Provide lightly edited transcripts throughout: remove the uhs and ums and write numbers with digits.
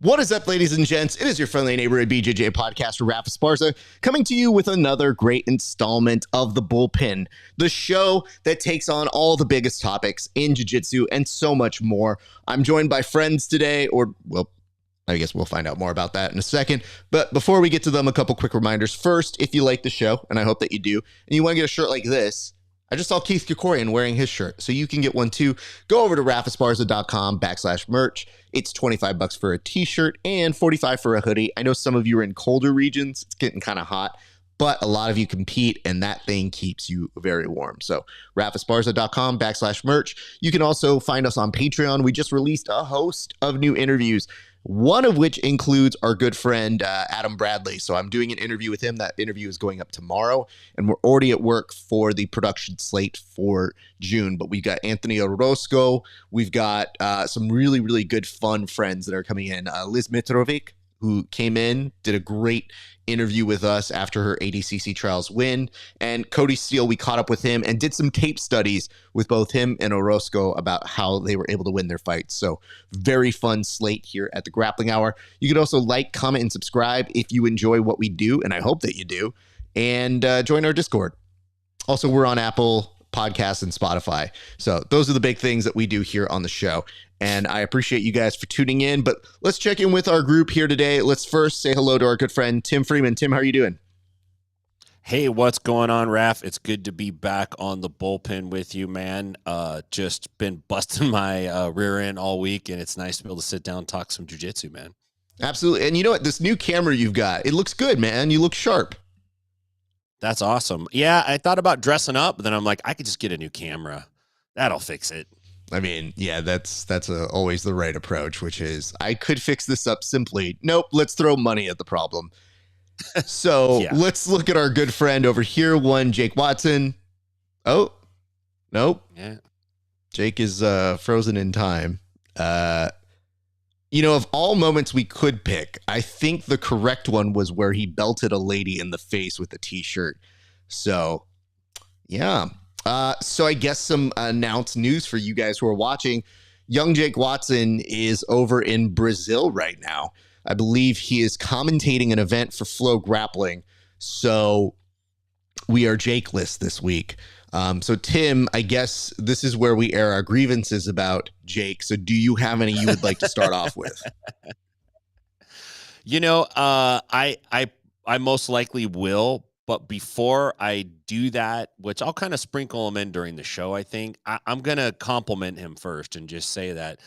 What is up, ladies and gents? It is your friendly neighborhood BJJ podcaster, RAF ESPARZA, coming to you with another great installment of the Bullpen, the show that takes on all the biggest topics in jiu-jitsu and so much more. I'm joined by friends today, or, well, I guess we'll find out more about that in a second. But before we get to them, a couple quick reminders. First, if you like the show, and I hope that you do, and you want to get a shirt like this, I just saw Keith Kikorian wearing his shirt, so you can get one too. Go over to rafesparza.com/merch. It's $25 for a t-shirt and $45 for a hoodie. I know some of you are in colder regions. It's getting kind of hot, but a lot of you compete, and that thing keeps you very warm. So rafesparza.com/merch. You can also find us on Patreon. We just released a host of new interviews, one of which includes our good friend Adam Bradley. So I'm doing an interview with him. That interview is going up tomorrow, and we're already at work for the production slate for June. But we've got Anthony Orozco. We've got some really, really good, fun friends that are coming in. Liz Mitrovic, who came in, did a great interview with us after her ADCC trials win. And Cody Steele, we caught up with him and did some tape studies with both him and Orozco about how they were able to win their fights. So very fun slate here at the Grappling Hour. You can also like, comment, and subscribe if you enjoy what we do, and I hope that you do, and join our Discord. Also, we're on Apple Podcasts and Spotify. So those are the big things that we do here on the show. And I appreciate you guys for tuning in, but let's check in with our group here today. Let's first say hello to our good friend, Tim Freeman. Tim, how are you doing? Hey, what's going on, Raf? It's good to be back on the Bullpen with you, man. Just been busting my rear end all week, and it's nice to be able to sit down and talk some jiu-jitsu, man. Absolutely. And you know what? This new camera you've got, it looks good, man. You look sharp. That's awesome. Yeah, I thought about dressing up, but then I'm like, I could just get a new camera. That'll fix it. I mean, yeah, that's always the right approach, which is I could fix this up simply. Nope, let's throw money at the problem. So Yeah. Let's look at our good friend over here, one Jake Watson. Oh, nope. Yeah. Jake is frozen in time. Of all moments we could pick, I think the correct one was where he belted a lady in the face with a t-shirt. So, yeah. So I guess some announced news for you guys who are watching. Young Jake Watson is over in Brazil right now. I believe he is commentating an event for Flow Grappling. So we are Jake-less this week. So Tim, I guess this is where we air our grievances about Jake. So do you have any you would like to start off with? I most likely will. But before I do that, which I'll kind of sprinkle him in during the show, I think, I'm going to compliment him first and just say that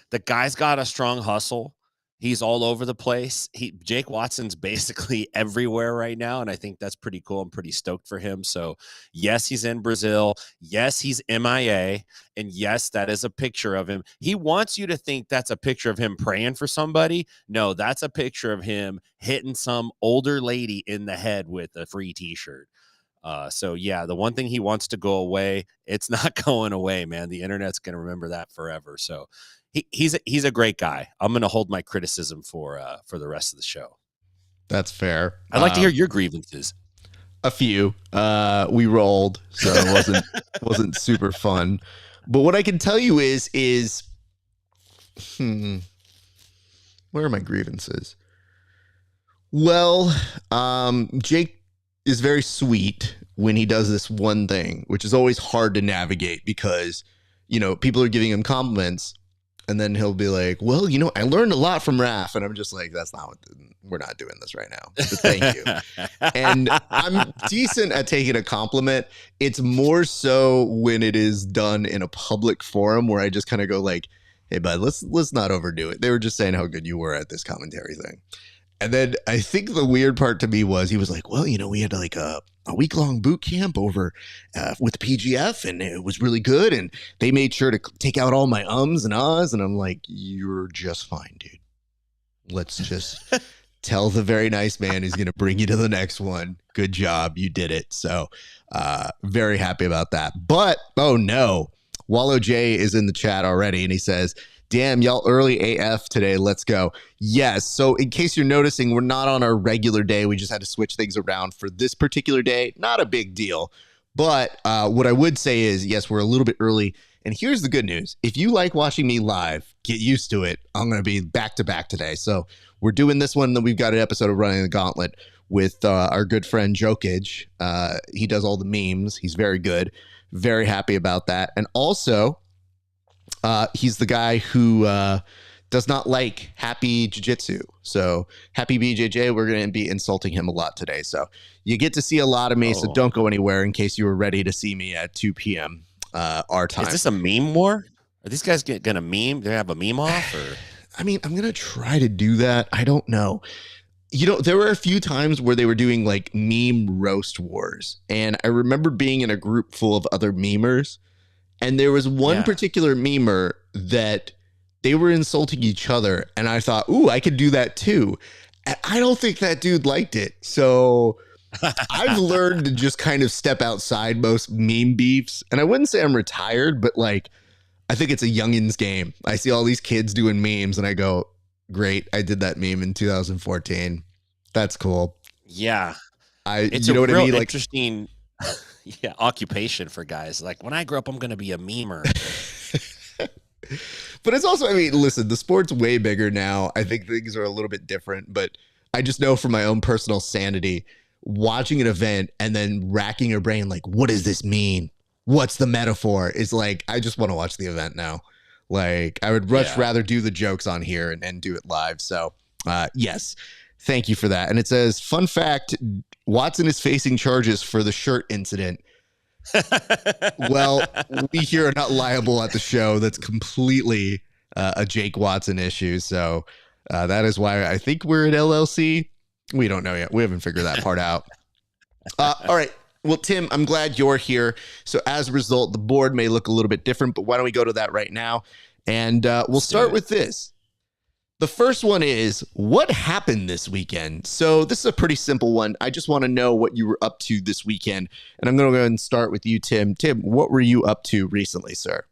the guy's got a strong hustle. He's all over the place. Jake Watson's basically everywhere right now, and I think that's pretty cool. I'm pretty stoked for him. So, yes, he's in Brazil. Yes, he's MIA. And yes, that is a picture of him. He wants you to think that's a picture of him praying for somebody. No, that's a picture of him hitting some older lady in the head with a free t-shirt. So, yeah, the one thing he wants to go away, it's not going away, man. The internet's going to remember that forever. So, he's a great guy. I'm going to hold my criticism for the rest of the show. That's fair. I'd like to hear your grievances. A few. We rolled, so it wasn't super fun. But what I can tell you is where are my grievances? Well, Jake is very sweet when he does this one thing, which is always hard to navigate because, people are giving him compliments. And then he'll be like, well, I learned a lot from Raf. And I'm just like, we're not doing this right now. But thank you. And I'm decent at taking a compliment. It's more so when it is done in a public forum where I just kind of go like, hey, bud, let's not overdo it. They were just saying how good you were at this commentary thing. And then I think the weird part to me was he was like, well, we had like a week-long boot camp over with the PGF, and it was really good. And they made sure to take out all my ums and ahs. And I'm like, you're just fine, dude. Let's just tell the very nice man who's going to bring you to the next one. Good job. You did it. So very happy about that. But, oh, no. Wallow J is in the chat already, and he says, damn, y'all early AF today. Let's go. Yes. So in case you're noticing, we're not on our regular day. We just had to switch things around for this particular day. Not a big deal. But what I would say is, yes, we're a little bit early. And here's the good news. If you like watching me live, get used to it. I'm going to be back to back today. So we're doing this one. Then we've got an episode of Running the Gauntlet with our good friend Jokic. He does all the memes. He's very good. Very happy about that. And also, he's the guy who does not like Happy Jiu-Jitsu. So Happy BJJ, we're going to be insulting him a lot today. So you get to see a lot of me. So don't go anywhere in case you were ready to see me at 2 p.m. Our time. Is this a meme war? Are these guys going to meme? Do they have a meme off? Or? I mean, I'm going to try to do that. I don't know. You know, there were a few times where they were doing like meme roast wars. And I remember being in a group full of other memers. And there was one particular memer that they were insulting each other. And I thought, ooh, I could do that too. And I don't think that dude liked it. So I've learned to just kind of step outside most meme beefs. And I wouldn't say I'm retired, but like, I think it's a youngins game. I see all these kids doing memes and I go, great. I did that meme in 2014. That's cool. Yeah. It's you know what I mean? Like, interesting occupation for guys. Like when I grow up, I'm going to be a memer. But it's also, I mean, listen, the sport's way bigger now. I think things are a little bit different, but I just know from my own personal sanity, watching an event and then racking your brain, like, what does this mean? What's the metaphor? Is like, I just want to watch the event now. Like, I would much rather do the jokes on here and do it live. So, yes, thank you for that. And it says, fun fact, Watson is facing charges for the shirt incident. Well, we here are not liable at the show. That's completely a Jake Watson issue. So that is why I think we're at LLC. We don't know yet. We haven't figured that part out. All right. Well, Tim, I'm glad you're here. So as a result, the board may look a little bit different, but why don't we go to that right now? And we'll start with this. The first one is, what happened this weekend? So this is a pretty simple one. I just want to know what you were up to this weekend. And I'm going to go ahead and start with you, Tim. Tim, what were you up to recently, sir?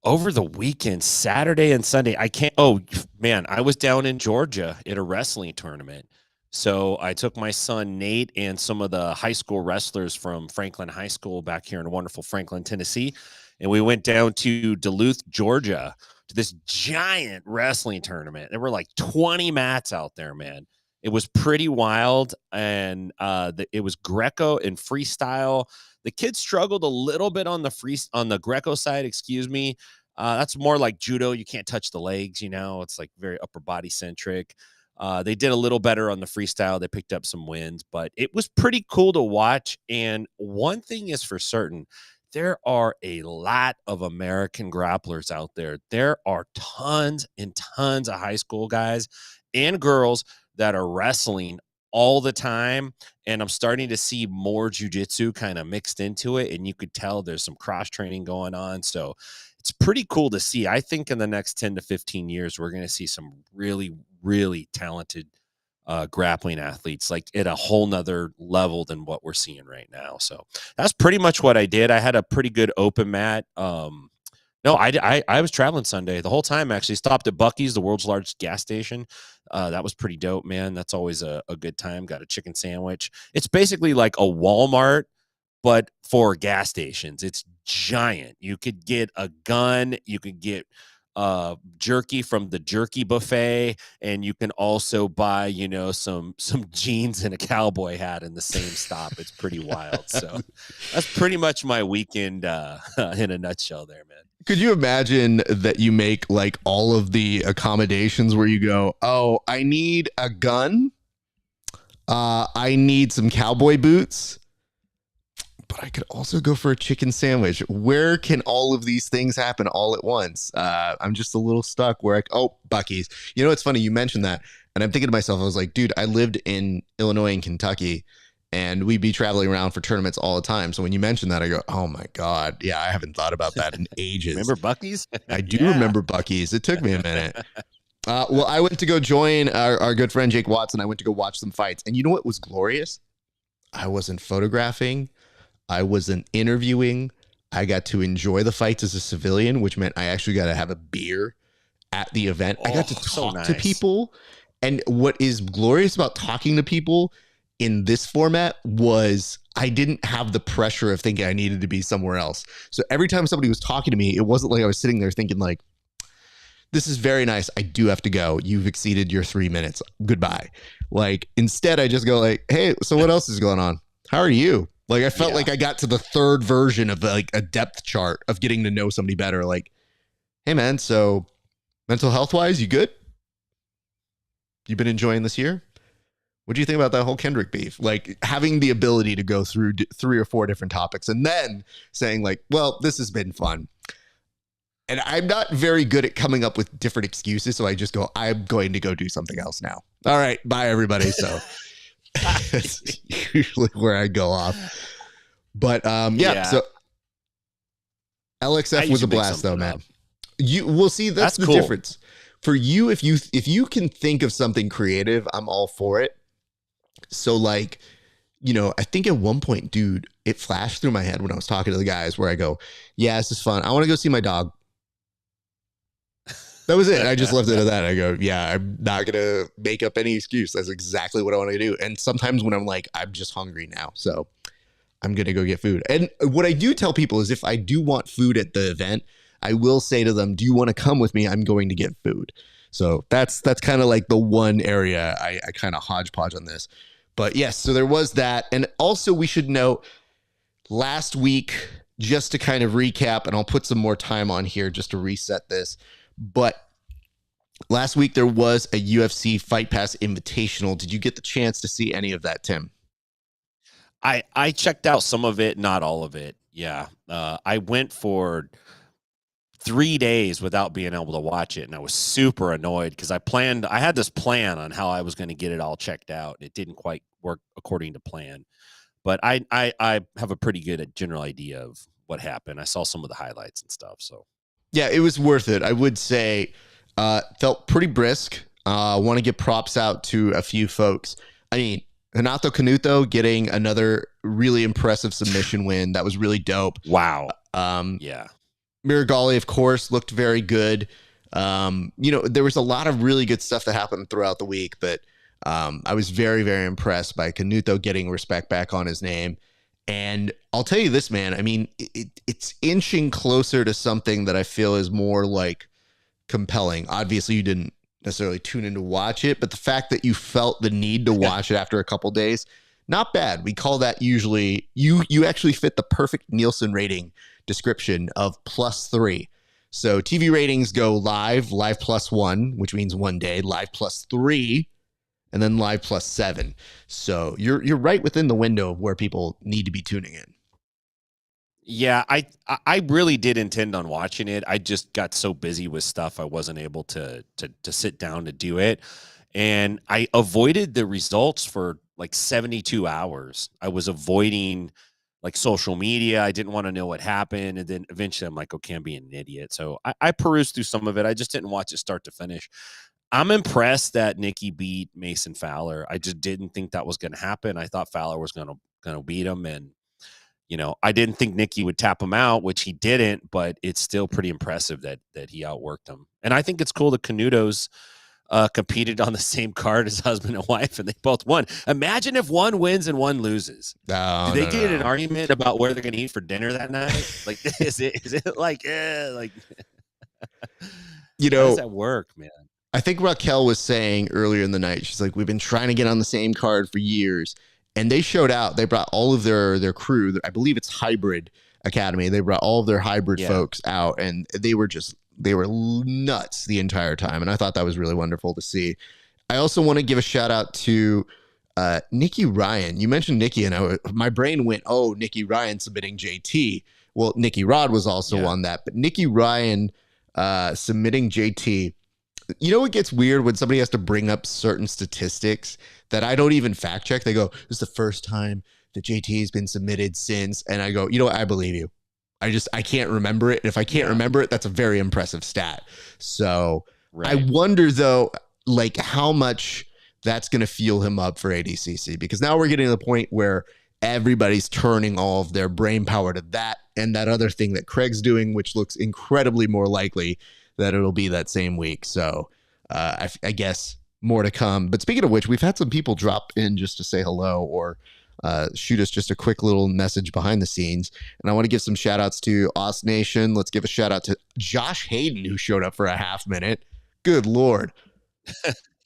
Over the weekend, Saturday and Sunday, I was down in Georgia at a wrestling tournament. So I took my son, Nate, and some of the high school wrestlers from Franklin High School back here in wonderful Franklin, Tennessee. And we went down to Duluth, Georgia, to this giant wrestling tournament. There were like 20 mats out there, man. It was pretty wild. And it was Greco and freestyle. The kids struggled a little bit on the Greco side, excuse me. That's more like judo. You can't touch the legs, it's like very upper body centric. They did a little better on the freestyle. They picked up some wins, but it was pretty cool to watch. And one thing is for certain, there are a lot of American grapplers out there. There are tons and tons of high school guys and girls that are wrestling all the time. And I'm starting to see more jiu-jitsu kind of mixed into it. And you could tell there's some cross training going on. So it's pretty cool to see. I think in the next 10 to 15 years, we're going to see some really, really talented grappling athletes, like at a whole nother level than what we're seeing right now. So that's pretty much what I did. I had a pretty good open mat. I was traveling Sunday the whole time. Actually stopped at Buc-ee's, the world's largest gas station. That was pretty dope, man. That's always a good time. Got a chicken sandwich. It's basically like a Walmart, but for gas stations. It's giant. You could get a gun. You could get jerky from the jerky buffet, and you can also buy some jeans and a cowboy hat in the same stop. It's pretty wild. So that's pretty much my weekend in a nutshell there, man. Could you imagine that you make like all of the accommodations where you go, oh, I need a gun, I need some cowboy boots, but I could also go for a chicken sandwich. Where can all of these things happen all at once? I'm just a little stuck where Buc-ee's. It's funny you mentioned that. And I'm thinking to myself, I was like, dude, I lived in Illinois and Kentucky, and we'd be traveling around for tournaments all the time. So when you mentioned that, I go, oh my God. Yeah, I haven't thought about that in ages. Remember Buc-ee's? I do remember Buc-ee's. It took me a minute. Well, I went to go join our good friend Jake Watson. I went to go watch some fights. And you know what was glorious? I wasn't photographing. I wasn't interviewing. I got to enjoy the fights as a civilian, which meant I actually got to have a beer at the event. I got to talk to people. And what is glorious about talking to people in this format was I didn't have the pressure of thinking I needed to be somewhere else. So every time somebody was talking to me, it wasn't like I was sitting there thinking like, this is very nice. I do have to go. You've exceeded your 3 minutes. Goodbye. Like instead I just go like, hey, so what else is going on? How are you? Like I felt like I got to the third version of like a depth chart of getting to know somebody better. Like, hey man, so mental health wise, you good? You been enjoying this year? What do you think about that whole Kendrick beef? Like having the ability to go through 3 or 4 different topics and then saying like, well, this has been fun. And I'm not very good at coming up with different excuses. So I just go, I'm going to go do something else now. All right. Bye, everybody. So that's usually where I go off. But so LXF was a blast though, man. We'll see. That's the cool difference. For you, if you can think of something creative, I'm all for it. So like, I think at one point, dude, it flashed through my head when I was talking to the guys where I go, yeah, this is fun. I want to go see my dog. That was it. I just left it at that. I go, yeah, I'm not going to make up any excuse. That's exactly what I want to do. And sometimes when I'm like, I'm just hungry now, so I'm going to go get food. And what I do tell people is if I do want food at the event, I will say to them, do you want to come with me? I'm going to get food. So that's kind of like the one area I kind of hodgepodge on this. But yes, so there was that. And also we should note last week, just to kind of recap, and I'll put some more time on here just to reset this. But last week there was a UFC Fight Pass Invitational. Did you get the chance to see any of that, Tim? I checked out some of it, not all of it. Yeah. I went for 3 days without being able to watch it. And I was super annoyed because I had this plan on how I was going to get it all checked out. It didn't quite work according to plan, but I have a pretty good general idea of what happened. I saw some of the highlights and stuff. So yeah, it was worth it. I would say, felt pretty brisk. Want to give props out to a few folks. I mean, Renato Canuto getting another really impressive submission win. That was really dope. Wow. Yeah. Miragali, of course, looked very good. There was a lot of really good stuff that happened throughout the week, but I was very, very impressed by Canuto getting respect back on his name. And I'll tell you this, man, I mean, it's inching closer to something that I feel is more like compelling. Obviously, you didn't necessarily tune in to watch it, but the fact that you felt the need to watch it after a couple days, not bad. We call that usually, you actually fit the perfect Nielsen rating description of +3. So TV ratings go live +1, which means 1 day, live +3, and then live +7. So you're right within the window of where people need to be tuning in. Yeah, I really did intend on watching it. I just got so busy with stuff I wasn't able to sit down to do it. And I avoided the results for like 72 hours. I was avoiding like social media. I didn't want to know what happened. And then eventually I'm like, okay, I'm being an idiot. So I perused through some of it. I just didn't watch it start to finish. I'm impressed that Nikki beat Mason Fowler. I just didn't think that was going to happen. I thought Fowler was going to beat him. And, I didn't think Nikki would tap him out, which he didn't, but it's still pretty impressive that he outworked him. And I think it's cool that Canutos competed on the same card as husband and wife, and they both won. Imagine if one wins and one loses. Do they get an argument about where they're going to eat for dinner that night? Like, is it like, like, how does that work, man? I think Raquel was saying earlier in the night, she's like, we've been trying to get on the same card for years. And they showed out. They brought all of their crew. I believe it's Hybrid Academy. They brought all of their hybrid folks out, and they were nuts the entire time. And I thought that was really wonderful to see. I also want to give a shout out to Nikki Ryan. You mentioned Nikki, and my brain went, oh, Nikki Ryan submitting JT. Well, Nikki Rod was also on that, but Nikki Ryan submitting JT. You know what gets weird when somebody has to bring up certain statistics that I don't even fact check? They go, this is the first time that JT has been submitted since. And I go, you know what? I believe you. I can't remember it. And if I can't remember it, that's a very impressive stat. So I wonder though, like how much that's going to fuel him up for ADCC, because now we're getting to the point where everybody's turning all of their brain power to that and that other thing that Craig's doing, which looks incredibly more likely that it'll be that same week. So I guess more to come. But speaking of which, we've had some people drop in just to say hello or shoot us just a quick little message behind the scenes. And I want to give some shout outs to Os Nation. Let's give a shout out to Josh Hayden, who showed up for a half minute. Good Lord.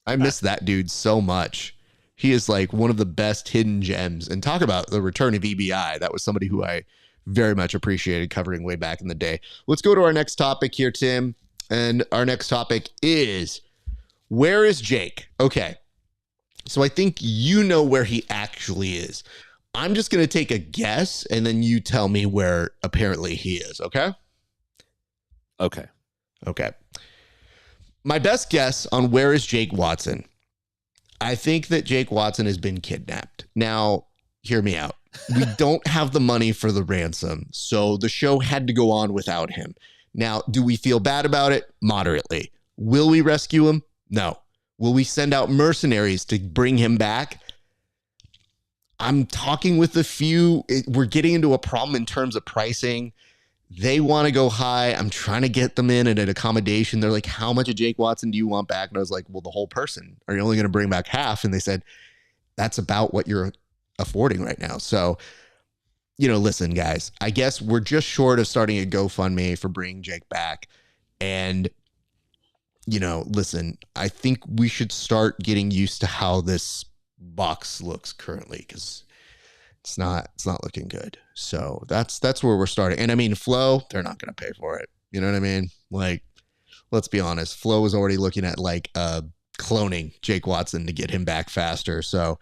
I miss that dude so much. He is like one of the best hidden gems. And talk about the return of EBI. That was somebody who I very much appreciated covering way back in the day. Let's go to our next topic here, Tim. And our next topic is, where is Jake? Okay. So I think you know where he actually is. I'm just going to take a guess, and then you tell me where apparently he is, okay? Okay. Okay. My best guess on where is Jake Watson. I think that Jake Watson has been kidnapped. Now, hear me out. We don't have the money for the ransom, so the show had to go on without him. Now, do we feel bad about it? Moderately. Will we rescue him? No. Will we send out mercenaries to bring him back? I'm talking with a few. We're getting into a problem in terms of pricing. They want to go high. I'm trying to get them in at an accommodation. They're like, how much of Jake Watson do you want back? And I was like, well, the whole person. Are you only going to bring back half? And they said, that's about what you're affording right now. So, listen, guys, I guess we're just short of starting a GoFundMe for bringing Jake back. And listen, I think we should start getting used to how this box looks currently, because it's not looking good. So that's where we're starting. And I mean, Flo, they're not going to pay for it. You know what I mean? Like, let's be honest. Flo was already looking at cloning Jake Watson to get him back faster. So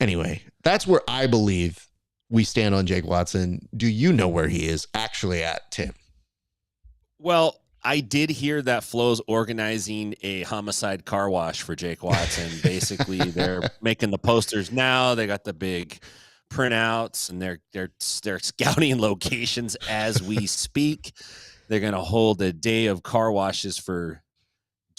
anyway, that's where I believe we stand on Jake Watson. Do you know where he is actually at, Tim? Well, I did hear that Flo's organizing a homicide car wash for Jake Watson. Basically, they're making the posters now. They got the big printouts, and they're scouting locations as we speak. They're going to hold a day of car washes for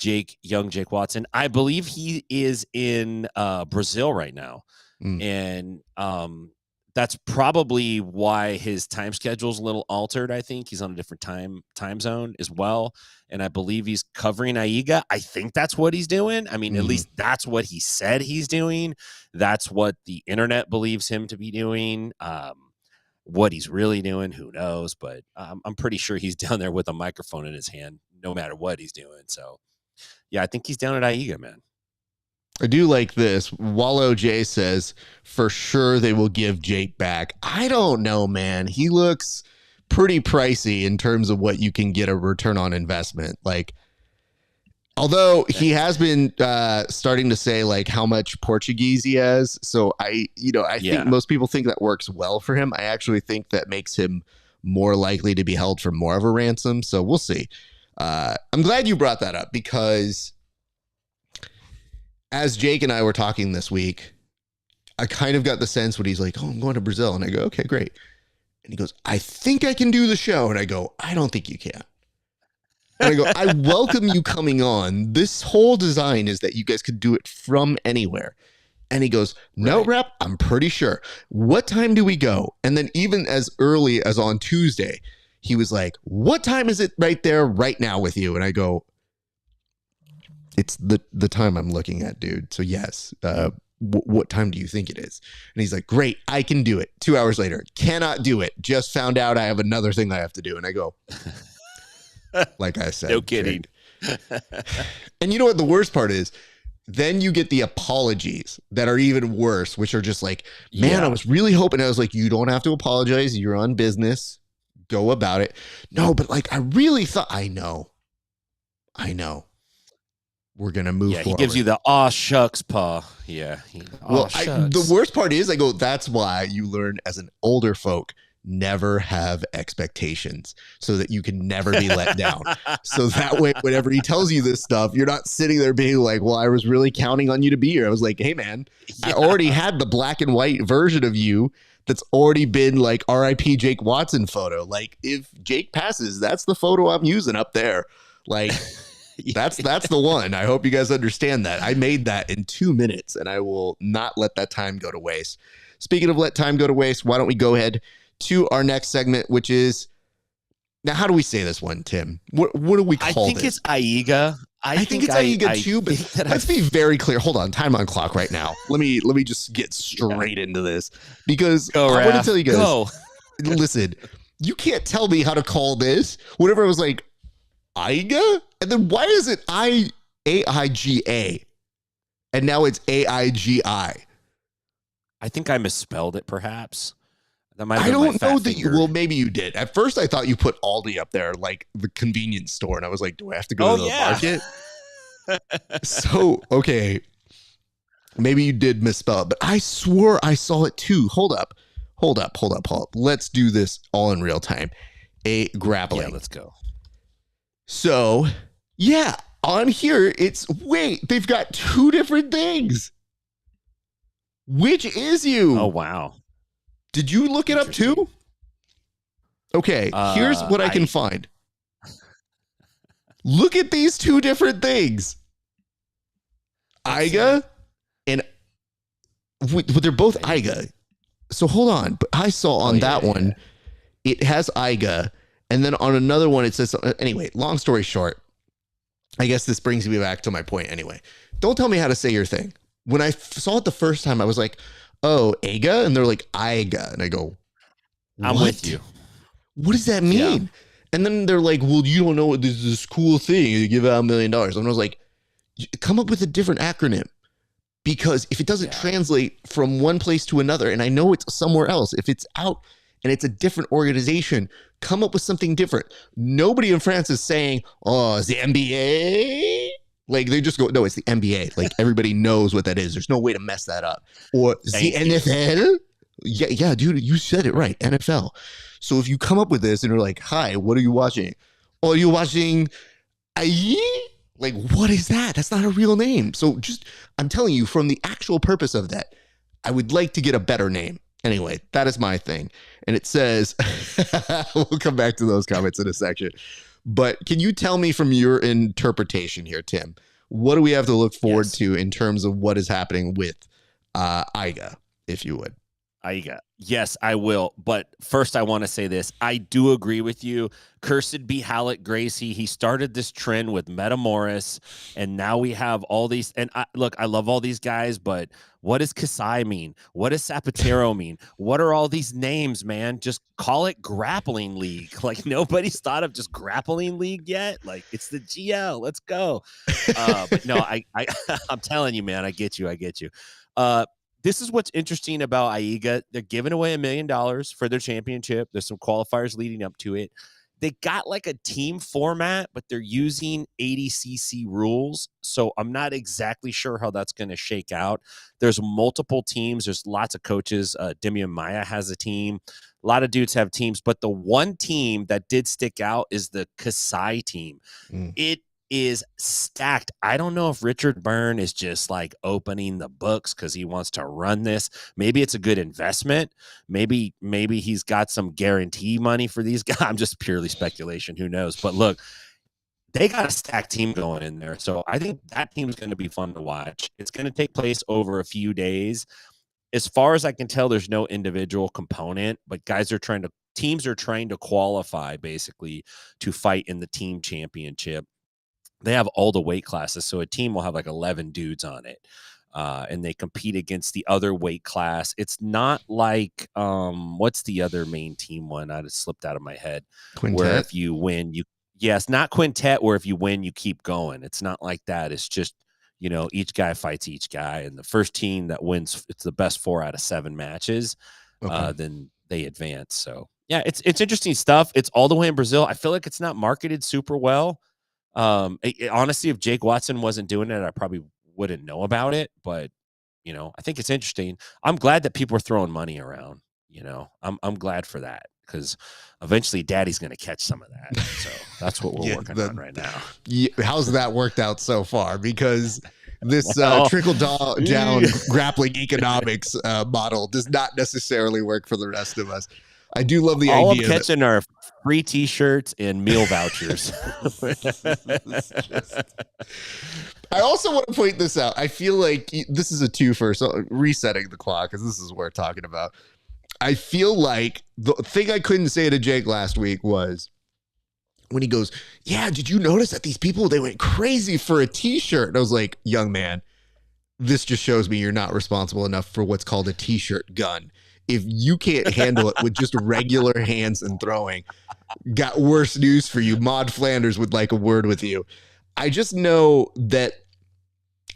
young Jake Watson. I believe he is in Brazil right now, and that's probably why his time schedule is a little altered. I think he's on a different time zone as well. And I believe he's covering AIGA. I think that's what he's doing. I mean, at least that's what he said he's doing. That's what the internet believes him to be doing. What he's really doing, who knows? But I'm pretty sure he's down there with a microphone in his hand, no matter what he's doing. So, yeah, I think he's down at AIGA, man. I do like this. Wallow J says, for sure they will give Jake back. I don't know, man. He looks pretty pricey in terms of what you can get a return on investment. Like, although he has been starting to say how much Portuguese he has. So I think most people think that works well for him. I actually think that makes him more likely to be held for more of a ransom. So we'll see. I'm glad you brought that up, because as Jake and I were talking this week, I kind of got the sense when he's like, oh, I'm going to Brazil. And I go, okay, great. And he goes, I think I can do the show. And I go, I don't think you can. And I go, I welcome you coming on. This whole design is that you guys could do it from anywhere. And he goes, no, Rep, I'm pretty sure. What time do we go? And then even as early as on Tuesday, he was like, what time is it right there right now with you? And I go, it's the time I'm looking at, dude. So yes, what time do you think it is? And he's like, great, I can do it. 2 hours later, cannot do it. Just found out I have another thing I have to do. And I go, like I said. No kidding. And you know what the worst part is? Then you get the apologies that are even worse, which are just like, man, I was really hoping. I was like, you don't have to apologize. You're on business. Go about it. No, but I really thought, I know. We're going to move forward. He gives you the aw shucks paw. Yeah. The worst part is I go, that's why you learn as an older folk, never have expectations so that you can never be let down. So that way, whenever he tells you this stuff, you're not sitting there being like, well, I was really counting on you to be here. I was like, hey, man, I already had the black and white version of you that's already been RIP Jake Watson photo. If Jake passes, that's the photo I'm using up there. That's the one. I hope you guys understand that. I made that in 2 minutes, and I will not let that time go to waste. Speaking of let time go to waste, why don't we go ahead to our next segment, which is, now how do we say this one, Tim? What do we call this? I think it's AIGA. I think it's AIGA too, but let's be very clear. Hold on, time on clock right now. Let me just get straight into this because I want to tell you guys. Listen, you can't tell me how to call this. Whenever I was like AIGA, and then why is it AIGA, and now it's AIGI? I think I misspelled it, perhaps. That might. I don't know that you. Well, maybe you did. At first, I thought you put Aldi up there, like the convenience store, and I was like, "Do I have to go to the market?" So, okay, maybe you did misspell it, but I swore I saw it too. Hold up. Let's do this all in real time. A grappling. Yeah, let's go. So, yeah, on here, they've got two different things. Which is you? Oh, wow. Did you look it up too? Okay, here's what I can find. Look at these two different things. AIGA and they're both AIGA. So hold on. But I saw on that one, it has AIGA. And then on another one, it says, anyway, long story short, I guess this brings me back to my point anyway. Don't tell me how to say your thing. When I saw it the first time, I was like, oh, AIGA? And they're like, AIGA. And I go, I'm with you. What does that mean? Yeah. And then they're like, well, you don't know what this cool thing. You give out $1 million. And I was like, come up with a different acronym. Because if it doesn't translate from one place to another, and I know it's somewhere else, if it's out and it's a different organization, come up with something different. Nobody in France is saying, oh, it's the NBA. Like, they just go, no, it's the NBA. Like, everybody knows what that is. There's no way to mess that up. Or the NFL? Yeah, dude, you said it right. NFL. So if you come up with this and you're like, hi, what are you watching? Oh, are you watching AIGI? Like, what is that? That's not a real name. So I'm telling you, from the actual purpose of that, I would like to get a better name. Anyway, that is my thing. And it says, we'll come back to those comments in a section. But can you tell me from your interpretation here, Tim, what do we have to look forward to in terms of what is happening with AIGA, if you would? AIGA. Yes, I will. But first, I want to say this. I do agree with you. Cursed be Hallett Gracie. He started this trend with Meta Morris, and now we have all these. And look, I love all these guys, but what does Kasai mean? What does Zapatero mean? What are all these names, man? Just call it Grappling League. Like, nobody's thought of just Grappling League yet. Like, it's the GL. Let's go. But no, I'm telling you, man, I get you. This is what's interesting about AIGA. They're giving away $1 million for their championship. There's some qualifiers leading up to it. They got like a team format, but they're using 80cc rules. So I'm not exactly sure how that's going to shake out. There's multiple teams. There's lots of coaches. Demian Maya has a team. A lot of dudes have teams. But the one team that did stick out is the Kasai team. It is stacked. I don't know if Richard Byrne is just like opening the books because he wants to run this. Maybe it's a good investment. Maybe he's got some guarantee money for these guys. I'm just purely speculation. Who knows? But look, they got a stacked team going in there. So I think that team's going to be fun to watch. It's going to take place over a few days. As far as I can tell, there's no individual component, but teams are trying to qualify basically to fight in the team championship. They have all the weight classes, so a team will have like 11 dudes on it, and they compete against the other weight class. It's not like what's the other main team one? I just slipped out of my head. Quintet? Where if you win, it's not quintet. Where if you win, you keep going. It's not like that. It's just each guy fights each guy, and the first team that wins, it's the best 4 out of 7 matches. Okay. Then they advance. So yeah, it's interesting stuff. It's all the way in Brazil. I feel like it's not marketed super well. Honestly, if Jake Watson wasn't doing it, I probably wouldn't know about it. But I think it's interesting. I'm glad that people are throwing money around. I'm glad for that because eventually Daddy's going to catch some of that. So that's what we're working on right now. How's that worked out so far? Because this trickle down grappling economics model does not necessarily work for the rest of us. I do love the idea. All I'm catching are free T-shirts and meal vouchers. I also want to point this out. I feel like this is a twofer, so resetting the clock, because this is what we're talking about. I feel like the thing I couldn't say to Jake last week was, when he goes, yeah, did you notice that these people, they went crazy for a t-shirt? And I was like, young man, this just shows me you're not responsible enough for what's called a t-shirt gun. If you can't handle it with just regular hands and throwing, got worse news for you. Maud Flanders would like a word with you. I just know that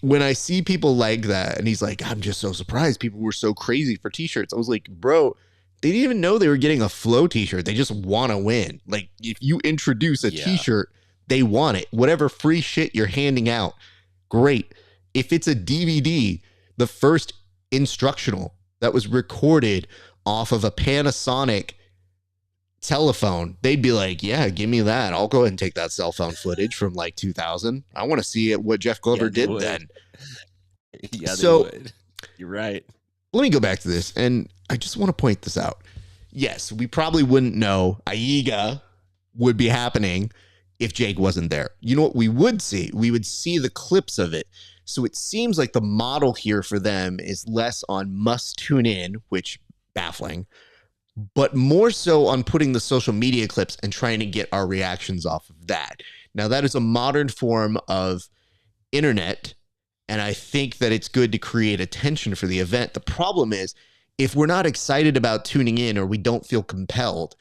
when I see people like that, and he's like, I'm just so surprised people were so crazy for t-shirts. I was like, bro, they didn't even know they were getting a Flow t-shirt. They just want to win. Like, if you introduce a t-shirt, they want it. Whatever free shit you're handing out, great. If it's a DVD, the first instructional that was recorded off of a Panasonic telephone, they'd be like, yeah, give me that. I'll go ahead and take that cell phone footage from like 2000. I want to see it, what Jeff Glover did then. Yeah, so they would. You're right. Let me go back to this, and I just want to point this out. Yes, we probably wouldn't know AIGA would be happening if Jake wasn't there. You know what we would see? We would see the clips of it. So it seems like the model here for them is less on must tune in, which baffling, but more so on putting the social media clips and trying to get our reactions off of that. Now, that is a modern form of internet, and I think that it's good to create attention for the event. The problem is, if we're not excited about tuning in or we don't feel compelled,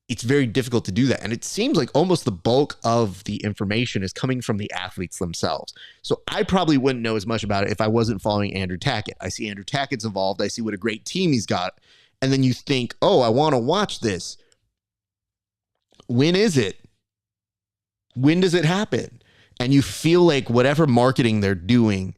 it's very difficult to do that. And it seems like almost the bulk of the information is coming from the athletes themselves. So I probably wouldn't know as much about it if I wasn't following Andrew Tackett. I see Andrew Tackett's involved. I see what a great team he's got. And then you think, oh, I want to watch this. When is it? When does it happen? And you feel like whatever marketing they're doing,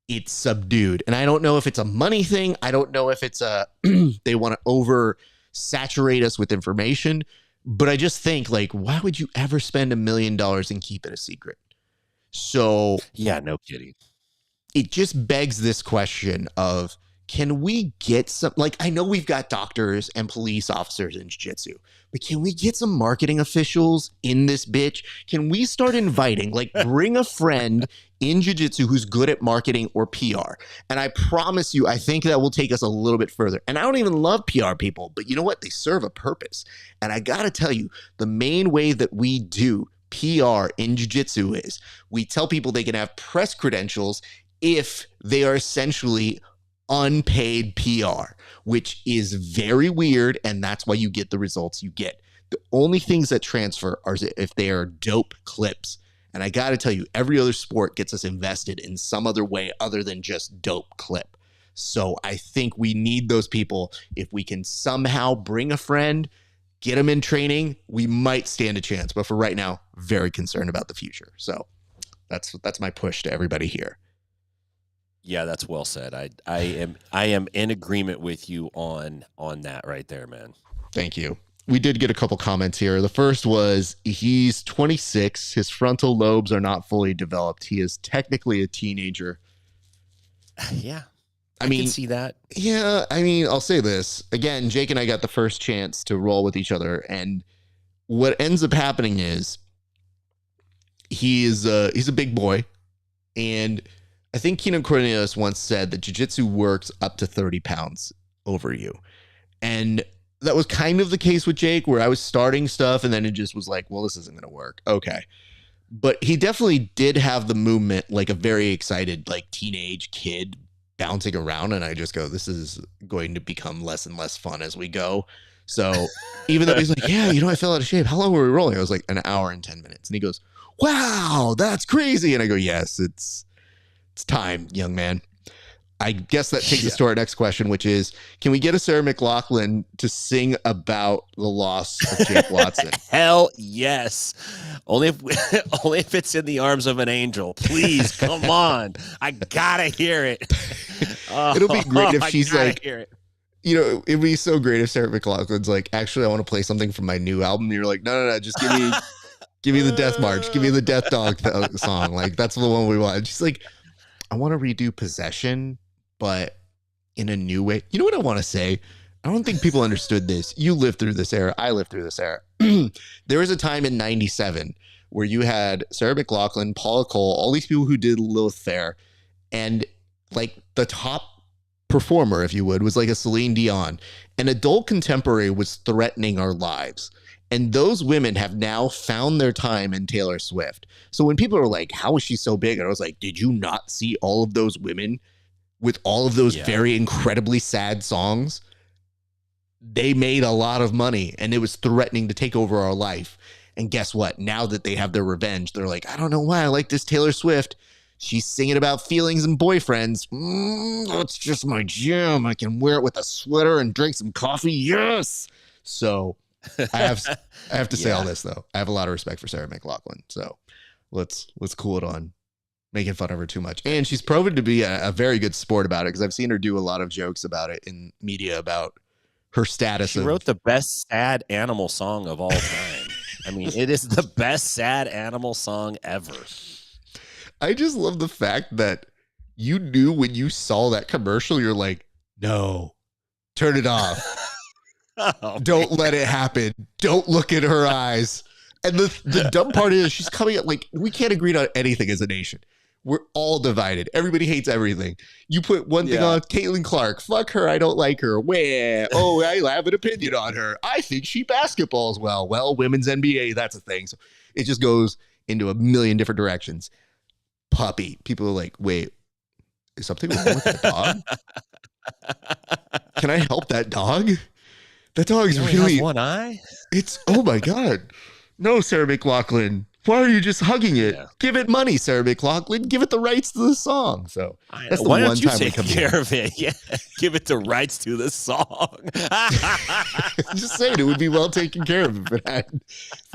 it's subdued. And I don't know if it's a money thing. I don't know if it's a they want to oversaturate us with information. But I just think, like, why would you ever spend $1 million and keep it a secret? So yeah, no kidding. It just begs this question of, can we get some, like, I know we've got doctors and police officers in jiu-jitsu, but can we get some marketing officials in this bitch? Can we start inviting, like, bring a friend in jiu-jitsu who's good at marketing or PR? And I promise you, I think that will take us a little bit further. And I don't even love PR people, but you know what? They serve a purpose. And I got to tell you, the main way that we do PR in jiu-jitsu is we tell people they can have press credentials if they are essentially unpaid PR, which is very weird, and that's why you get the results you get. The only things that transfer are if they are dope clips. And I got to tell you, every other sport gets us invested in some other way other than just dope clip. So I think we need those people. If we can somehow bring a friend, get them in training, we might stand a chance. But for right now, very concerned about the future. So that's my push to everybody here. Yeah, that's well said. I am in agreement with you on that right there, man. Thank you. We did get a couple comments here. The first was, he's 26. His frontal lobes are not fully developed. He is technically a teenager. Yeah. I mean, can see that. Yeah. I mean, I'll say this again. Jake and I got the first chance to roll with each other. And what ends up happening is he's a big boy. And I think Keenan Cornelius once said that jiu-jitsu works up to 30 pounds over you. And that was kind of the case with Jake, where I was starting stuff and then it just was like, well, this isn't going to work. Okay. But he definitely did have the movement, like a very excited, like, teenage kid bouncing around. And I just go, this is going to become less and less fun as we go. So even though he's like, yeah, I fell out of shape. How long were we rolling? I was like, 1 hour and 10 minutes. And he goes, wow, that's crazy. And I go, yes, it's time, young man. I guess that takes us to our next question, which is, can we get a Sarah McLachlan to sing about the loss of Jake Watson? Hell yes. Only if it's in the arms of an angel. Please, come on. I gotta hear it. It'll be great if she's like, it'd be so great if Sarah McLachlan's like, actually, I want to play something from my new album. And you're like, no, just give me the Death March. Give me the Death Dog song. Like, that's the one we want. She's like, I want to redo Possession, but in a new way. You know what I want to say? I don't think people understood this. You lived through this era. I lived through this era. There was a time in 97 where you had Sarah McLachlan, Paula Cole, all these people who did Lilith Fair. And like the top performer, if you would, was like a Celine Dion. An adult contemporary was threatening our lives. And those women have now found their time in Taylor Swift. So when people are like, how is she so big? And I was like, did you not see all of those women with all of those very incredibly sad songs? They made a lot of money and it was threatening to take over our life. And guess what? Now that they have their revenge, they're like, I don't know why I like this Taylor Swift. She's singing about feelings and boyfriends. That's just my jam. I can wear it with a sweater and drink some coffee. Yes. So I have to say all this though. I have a lot of respect for Sarah McLachlan. So let's cool it on making fun of her too much. And she's proven to be a very good sport about it, because I've seen her do a lot of jokes about it in media about her status. She wrote the best sad animal song of all time. I mean, it is the best sad animal song ever. I just love the fact that you knew when you saw that commercial, you're like, no, turn it off. Don't let it happen. Don't look in her eyes. And the dumb part is she's coming at like, we can't agree on anything as a nation. We're all divided. Everybody hates everything. You put one thing on Caitlin Clark. Fuck her. I don't like her. Where? Oh, I have an opinion on her. I think she basketballs well. Well, women's NBA, that's a thing. So it just goes into a million different directions. Puppy. People are like, wait, is something wrong with that dog? Can I help that dog? That dog is really has one eye. It's, oh my God. No, Sarah McLachlan. Why are you just hugging it? Yeah. Give it money, Sarah McLachlan. Give it the rights to the song. So that's the Why one don't you time take care of it? Yeah, give it the rights to the song. Just saying, it would be well taken care of if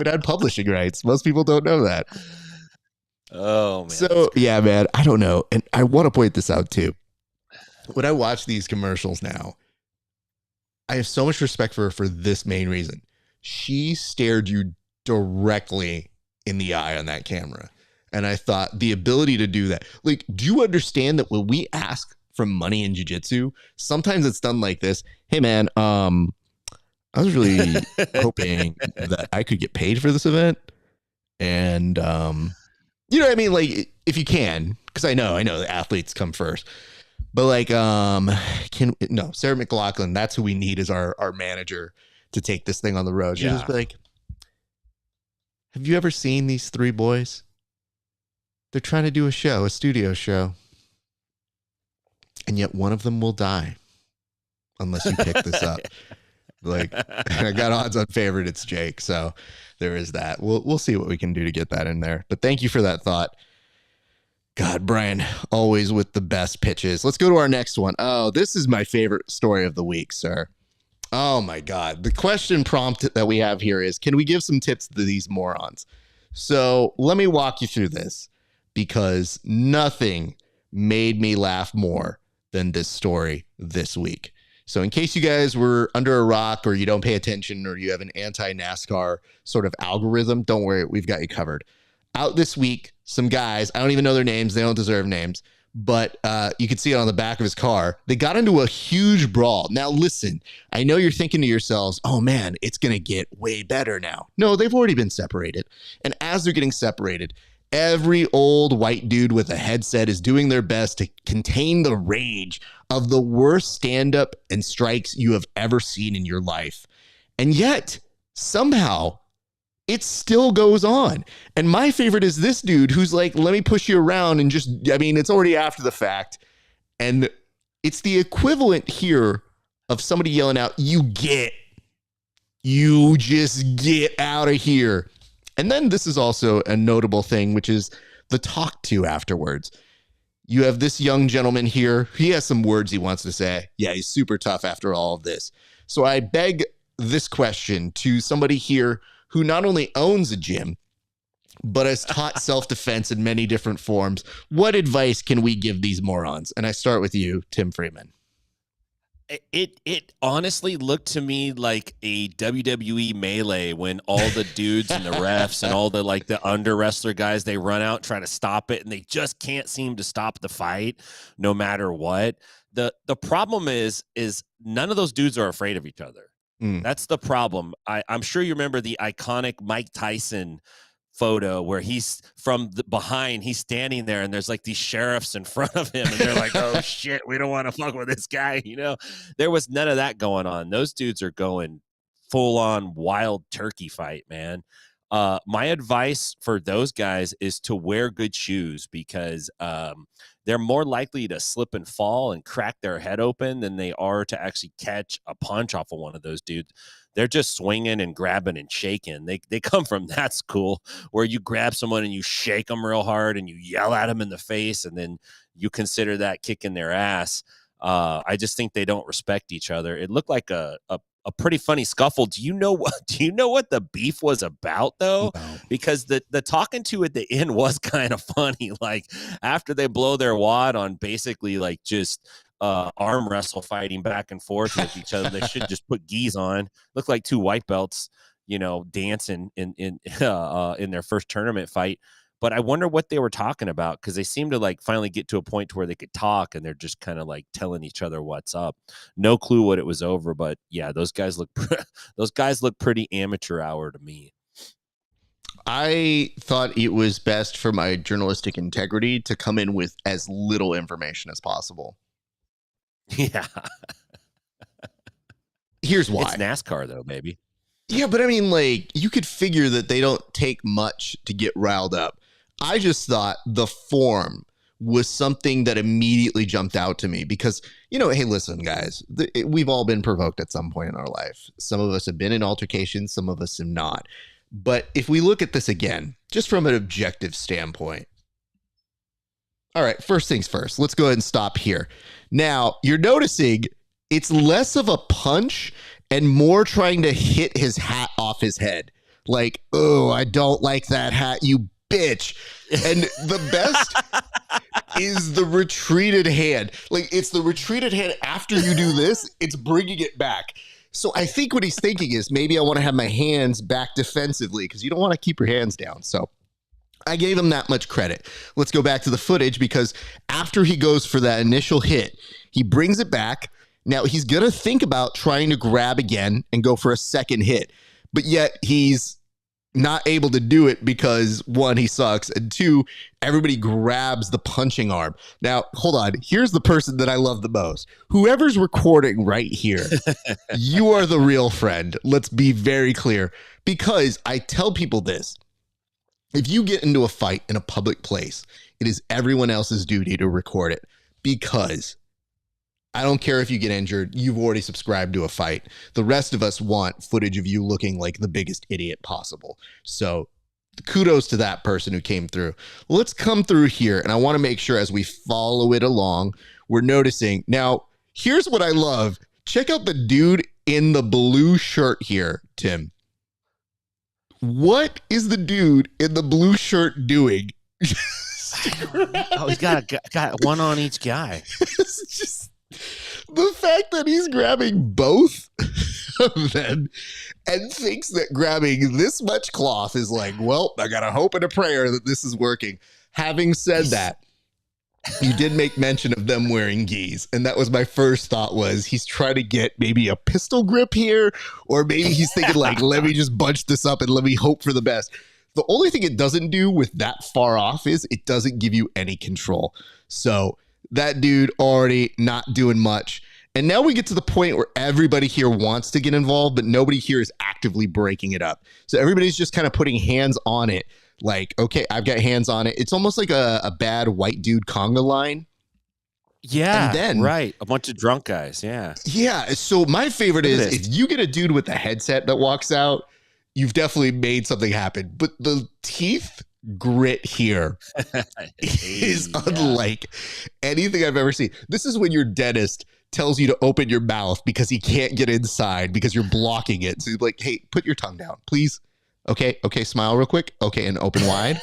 it had publishing rights. Most people don't know that. Oh man. So yeah, man, I don't know, and I want to point this out too. When I watch these commercials now, I have so much respect for her for this main reason. She stared you directly in the eye on that camera. And I thought the ability to do that, like, do you understand that when we ask for money in jiu-jitsu, sometimes it's done like this? Hey man, I was really hoping that I could get paid for this event. And, you know what I mean? Like, if you can, because I know the athletes come first, but like, Sarah McLachlan, that's who we need as our manager to take this thing on the road. She'll just be like, have you ever seen these three boys? They're trying to do a studio show. And yet one of them will die unless you pick this up. Like, I got odds on favorite. It's Jake. So there is that. We'll see what we can do to get that in there. But thank you for that thought. God, Brian, always with the best pitches. Let's go to our next one. Oh, this is my favorite story of the week, sir. Oh my God. The question prompt that we have here is, can we give some tips to these morons? So let me walk you through this, because nothing made me laugh more than this story this week. So in case you guys were under a rock or you don't pay attention or you have an anti-NASCAR sort of algorithm, don't worry, we've got you covered. Out this week, some guys, I don't even know their names, they don't deserve names, but you can see it on the back of his car. They got into a huge brawl. Now, listen, I know you're thinking to yourselves, oh man, it's going to get way better now. No, they've already been separated. And as they're getting separated, every old white dude with a headset is doing their best to contain the rage of the worst stand-up and strikes you have ever seen in your life. And yet, somehow, it still goes on. And my favorite is this dude who's like, let me push you around and just, I mean, it's already after the fact. And it's the equivalent here of somebody yelling out, you just get out of here. And then this is also a notable thing, which is the talk to afterwards. You have this young gentleman here. He has some words he wants to say. Yeah, he's super tough after all of this. So I beg this question to somebody here who not only owns a gym, but has taught self-defense in many different forms. What advice can we give these morons? And I start with you, Tim Freeman. It honestly looked to me like a WWE melee when all the dudes and the refs and all the like the under wrestler guys, they run out trying to stop it and they just can't seem to stop the fight no matter what. The problem is none of those dudes are afraid of each other. That's the problem. I'm sure you remember the iconic Mike Tyson photo where he's from behind, he's standing there and there's like these sheriffs in front of him and they're like, oh shit, we don't want to fuck with this guy. You know, there was none of that going on. Those dudes are going full on wild turkey fight, man. My advice for those guys is to wear good shoes because they're more likely to slip and fall and crack their head open than they are to actually catch a punch off of one of those dudes. They're just swinging and grabbing and shaking. They come from that school where you grab someone and you shake them real hard and you yell at them in the face and then you consider that kicking their ass. I just think they don't respect each other. It looked like a pretty funny scuffle. Do you know what the beef was about though? No. Because the talking to at the end was kind of funny. Like after they blow their wad on basically like just arm wrestle fighting back and forth with each other. They should just put gis on. Look like two white belts, dancing in their first tournament fight. But I wonder what they were talking about because they seem to like finally get to a point where they could talk and they're just kind of like telling each other what's up. No clue what it was over, but yeah, those guys look pretty amateur hour to me. I thought it was best for my journalistic integrity to come in with as little information as possible. Yeah. Here's why. It's NASCAR though, baby. Yeah, but I mean, like, you could figure that they don't take much to get riled up. I just thought the form was something that immediately jumped out to me because, hey, listen, guys, we've all been provoked at some point in our life. Some of us have been in altercations, some of us have not. But if we look at this again, just from an objective standpoint, all right, first things first, let's go ahead and stop here. Now, you're noticing it's less of a punch and more trying to hit his hat off his head. Like, oh, I don't like that hat, you bitch. And the best is the retreated hand. Like, it's the retreated hand after you do this, it's bringing it back. So I think what he's thinking is maybe I want to have my hands back defensively because you don't want to keep your hands down. So I gave him that much credit. Let's go back to the footage because after he goes for that initial hit, he brings it back. Now he's going to think about trying to grab again and go for a second hit, but yet he's not able to do it because one, he sucks, and two, everybody grabs the punching arm. Now, hold on. Here's the person that I love the most. Whoever's recording right here, you are the real friend. Let's be very clear because I tell people this. If you get into a fight in a public place, it is everyone else's duty to record it because I don't care if you get injured. You've already subscribed to a fight. The rest of us want footage of you looking like the biggest idiot possible. So kudos to that person who came through. Let's come through here. And I want to make sure as we follow it along, we're noticing. Now, here's what I love. Check out the dude in the blue shirt here, Tim. What is the dude in the blue shirt doing? Oh, he's got one on each guy. It's just the fact that he's grabbing both of them and thinks that grabbing this much cloth is like, well, I got a hope and a prayer that this is working. Having said that, you did make mention of them wearing gis, and that was my first thought was he's trying to get maybe a pistol grip here, or maybe he's thinking like, let me just bunch this up and let me hope for the best. The only thing it doesn't do with that far off is it doesn't give you any control. So that dude already not doing much. And now we get to the point where everybody here wants to get involved, but nobody here is actively breaking it up. So everybody's just kind of putting hands on it. Like, okay, I've got hands on it. It's almost like a bad white dude conga line. Yeah, and then, right. A bunch of drunk guys. Yeah. Yeah. So my favorite is if you get a dude with a headset that walks out, you've definitely made something happen. But the teeth grit here is unlike anything I've ever seen. This is when your dentist tells you to open your mouth because he can't get inside because you're blocking it. So he's like, hey, put your tongue down, please. Okay, smile real quick. Okay, and open wide.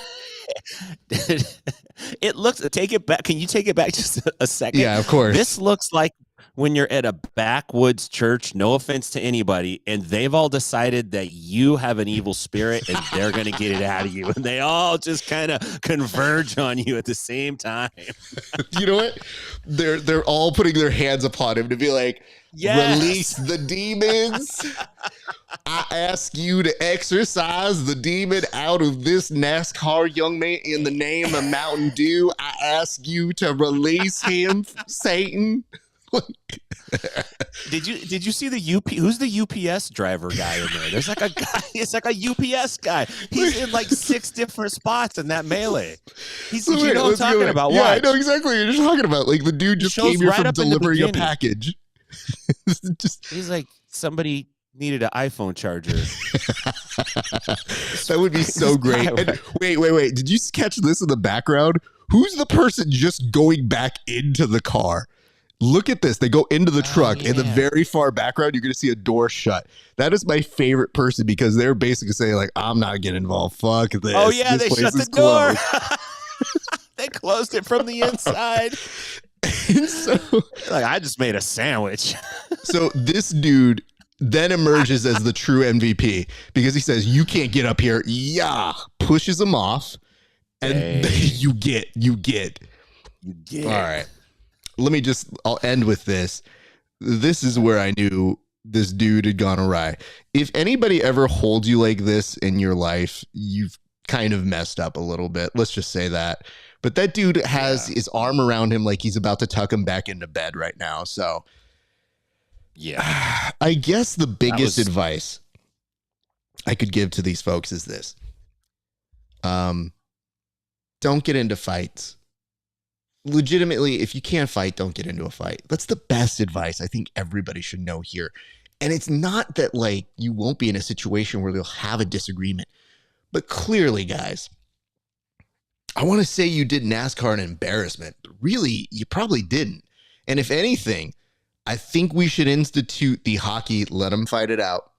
It looks, take it back. Can you take it back just a second? Yeah, of course. This looks like when you're at a backwoods church, no offense to anybody, and they've all decided that you have an evil spirit and they're going to get it out of you. And they all just kind of converge on you at the same time. You know what? They're all putting their hands upon him to be like, yes, release the demons. I ask you to exorcise the demon out of this NASCAR young man in the name of Mountain Dew. I ask you to release him, Satan. Did you see the who's the UPS driver guy in there? There's like a guy, it's like a UPS guy. He's in like 6 different spots in that melee. He's So you know what I'm talking about. Yeah, I Watch. know exactly what you're talking about. Like the dude just came here right from up in the delivering a beginning. package. He's like, somebody needed an iPhone charger. That would be so great. And wait. Did you catch this in the background? Who's the person just going back into the car? Look at this. They go into the truck. In the very far background, you're going to see a door shut. That is my favorite person because they're basically saying, like, I'm not getting involved. Fuck this. Oh, yeah, this they shut the door. They closed it from the inside. And so, like, I just made a sandwich. So this dude then emerges as the true MVP because he says, you can't get up here. Yeah. Pushes him off. And you get. All right. I'll end with this. This is where I knew this dude had gone awry. If anybody ever holds you like this in your life, you've kind of messed up a little bit. Let's just say that. But that dude has his arm around him like he's about to tuck him back into bed right now. So, yeah, I guess the biggest advice I could give to these folks is this. Don't get into fights. Legitimately, if you can't fight, don't get into a fight. That's the best advice I think everybody should know here. And it's not that like you won't be in a situation where they'll have a disagreement. But clearly, guys, I want to say you did NASCAR an embarrassment, but really, you probably didn't. And if anything, I think we should institute the hockey, let them fight it out.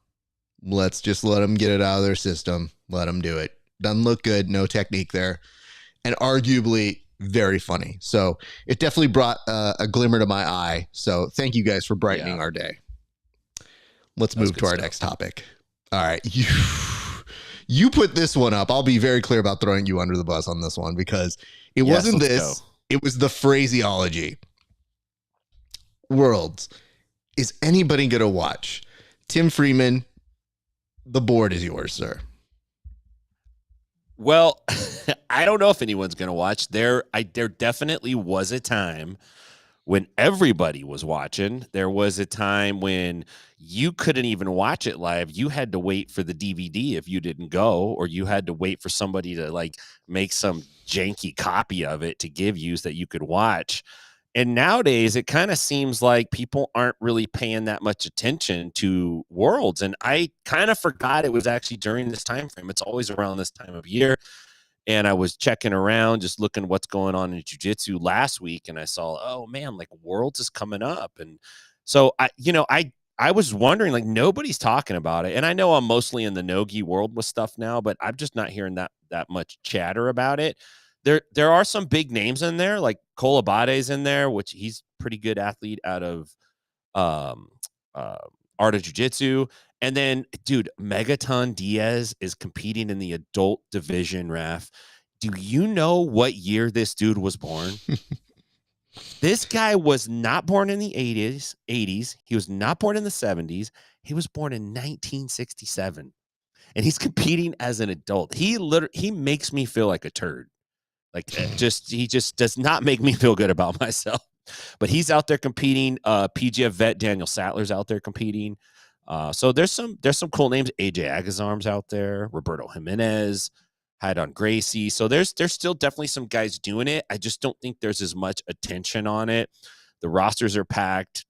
Let's just let them get it out of their system. Let them do it. Doesn't look good. No technique there. And arguably very funny. So it definitely brought a glimmer to my eye. So thank you guys for brightening our day. Let's move to our next topic. All right. You put this one up. I'll be very clear about throwing you under the bus on this one because it wasn't this. It was the phraseology. Worlds. Is anybody going to watch? Tim Freeman, the board is yours, sir. Well, I don't know if anyone's going to watch. There definitely was a time when everybody was watching. There was a time when you couldn't even watch it live. You had to wait for the DVD if you didn't go, or you had to wait for somebody to like make some janky copy of it to give you so that you could watch. And nowadays, it kind of seems like people aren't really paying that much attention to Worlds. And I kind of forgot it was actually during this time frame. It's always around this time of year. And I was checking around, just looking what's going on in jiu-jitsu last week. And I saw, oh, man, like Worlds is coming up. And so, I was wondering, like, nobody's talking about it. And I know I'm mostly in the Nogi world with stuff now, but I'm just not hearing that much chatter about it. There are some big names in there, like Cole Abade's in there, which he's pretty good athlete out of Art of Jiu-Jitsu. And then, dude, Megaton Diaz is competing in the adult division, Raf. Do you know what year this dude was born? This guy was not born in the 80s. He was not born in the 70s. He was born in 1967. And he's competing as an adult. He makes me feel like a turd. Like he just does not make me feel good about myself. But he's out there competing. PGF vet Daniel Sattler's out there competing. So there's some cool names. AJ Agazarm's out there. Roberto Jimenez, Haydon Gracie. So there's still definitely some guys doing it. I just don't think there's as much attention on it. The rosters are packed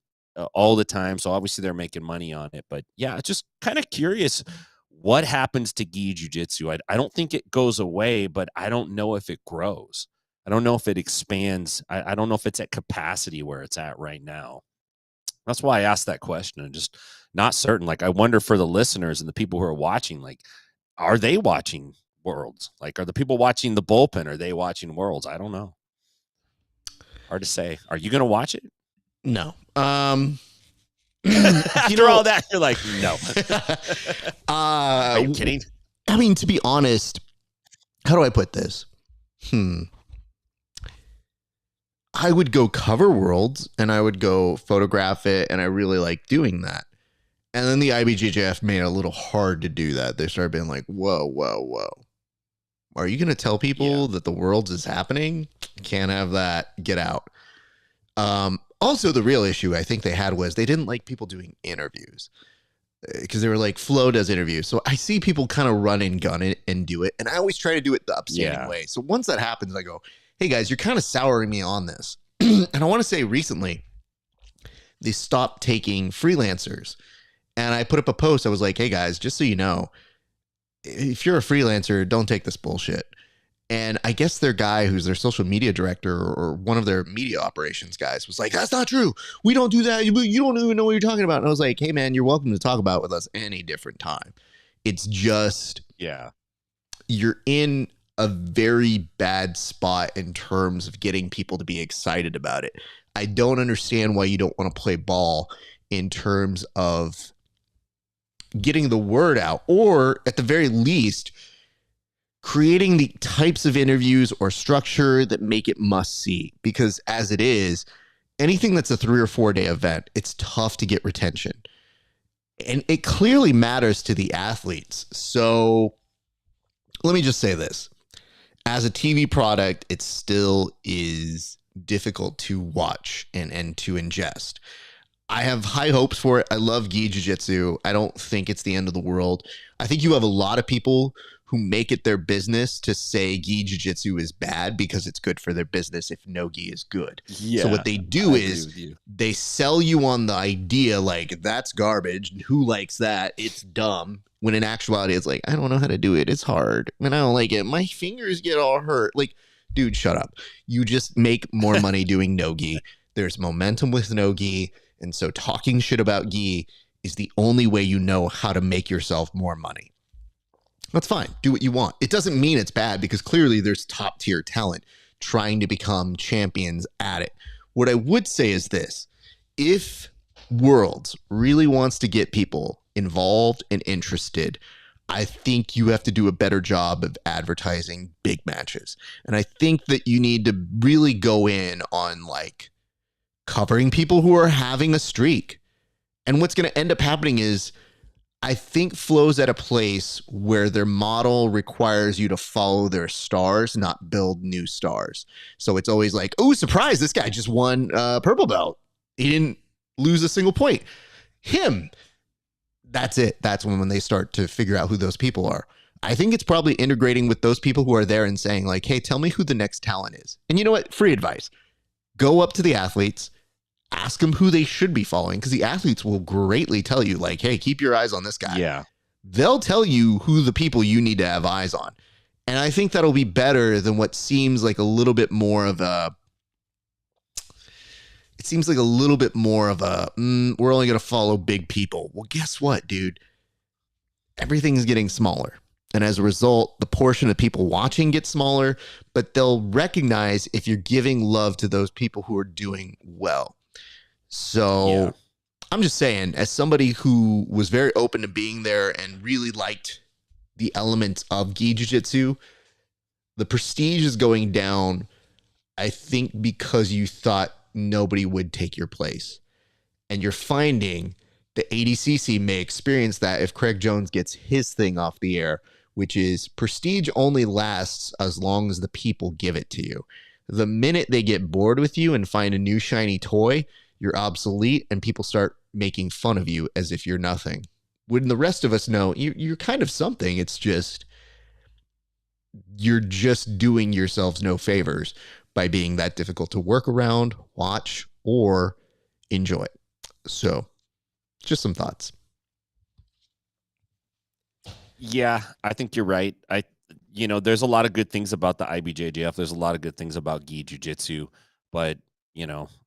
all the time. So obviously they're making money on it. But yeah, just kind of curious what happens to gi jiu-jitsu. I don't think it goes away, but I don't know if it grows. I don't know if it expands. I don't know if it's at capacity where it's at right now. That's why I asked that question. I'm just not certain. Like, I wonder for the listeners and the people who are watching, like, are they watching Worlds? Like, are the people watching the bullpen? Are they watching Worlds? I don't know. Hard to say. Are you going to watch it? No. After all that, you're like, no. Are you kidding? I mean, to be honest, how do I put this? I would go cover Worlds and I would go photograph it, and I really like doing that. And then the IBJJF made it a little hard to do that. They started being like, whoa. Are you going to tell people that the Worlds is happening? Can't have that. Get out. Also, the real issue I think they had was they didn't like people doing interviews because they were like, Flo does interviews. So I see people kind of run and gun it and do it. And I always try to do it the upstanding way. So once that happens, I go, hey guys, you're kind of souring me on this. And I want to say recently, they stopped taking freelancers. And I put up a post. I was like, hey guys, just so you know, if you're a freelancer, don't take this bullshit. And I guess their guy who's their social media director or one of their media operations guys was like, that's not true. We don't do that. You don't even know what you're talking about. And I was like, hey, man, you're welcome to talk about it with us any different time. It's just, you're in a very bad spot in terms of getting people to be excited about it. I don't understand why you don't want to play ball in terms of getting the word out, or at the very least, creating the types of interviews or structure that make it must see. Because as it is, anything that's a 3 or 4 day event, it's tough to get retention. And it clearly matters to the athletes. So let me just say this. As a TV product, it still is difficult to watch and to ingest. I have high hopes for it. I love gi jiu-jitsu. I don't think it's the end of the world. I think you have a lot of people who make it their business to say gi jiu-jitsu is bad because it's good for their business if no gi is good. So what they do is they sell you on the idea like that's garbage. Who likes that? It's dumb. When in actuality, it's like, I don't know how to do it. It's hard. I don't like it. My fingers get all hurt. Like, dude, shut up. You just make more money doing no gi. There's momentum with no gi. And so talking shit about gi is the only way you know how to make yourself more money. That's fine. Do what you want. It doesn't mean it's bad because clearly there's top tier talent trying to become champions at it. What I would say is this. If Worlds really wants to get people involved and interested, I think you have to do a better job of advertising big matches. And I think that you need to really go in on like covering people who are having a streak. And what's going to end up happening is I think Flo's at a place where their model requires you to follow their stars, not build new stars. So it's always like, oh, surprise, this guy just won purple belt. He didn't lose a single point. Him. That's it. That's when they start to figure out who those people are. I think it's probably integrating with those people who are there and saying like, hey, tell me who the next talent is. And you know what? Free advice. Go up to the athletes. Ask them who they should be following because the athletes will greatly tell you like, hey, keep your eyes on this guy. Yeah. They'll tell you who the people you need to have eyes on. And I think that'll be better than what seems like a little bit more of a, we're only going to follow big people. Well, guess what, dude? Everything's getting smaller. And as a result, the portion of people watching gets smaller, but they'll recognize if you're giving love to those people who are doing well. So I'm just saying, as somebody who was very open to being there and really liked the elements of gi jiu-jitsu, the prestige is going down, I think, because you thought nobody would take your place. And you're finding the ADCC may experience that if Craig Jones gets his thing off the air, which is prestige only lasts as long as the people give it to you. The minute they get bored with you and find a new shiny toy, you're obsolete and people start making fun of you as if you're nothing. When the rest of us know you're kind of something, it's just, you're just doing yourselves no favors by being that difficult to work around, watch, or enjoy. So just some thoughts. Yeah, I think you're right. There's a lot of good things about the IBJJF. There's a lot of good things about gi jiu-jitsu, but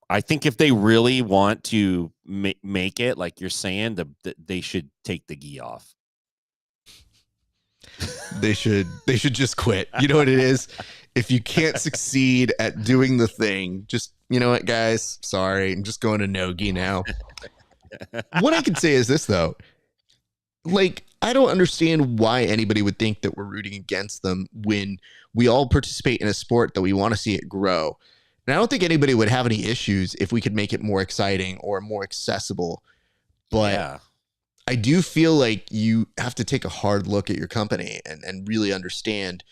I think if they really want to make it, like you're saying, they should take the gi off. They should just quit. You know what it is? If you can't succeed at doing the thing, just, you know what, guys, sorry, I'm just going to no gi now. What I can say is this, though. Like, I don't understand why anybody would think that we're rooting against them when we all participate in a sport that we want to see it grow. And I don't think anybody would have any issues if we could make it more exciting or more accessible. But I do feel like you have to take a hard look at your company and really understand,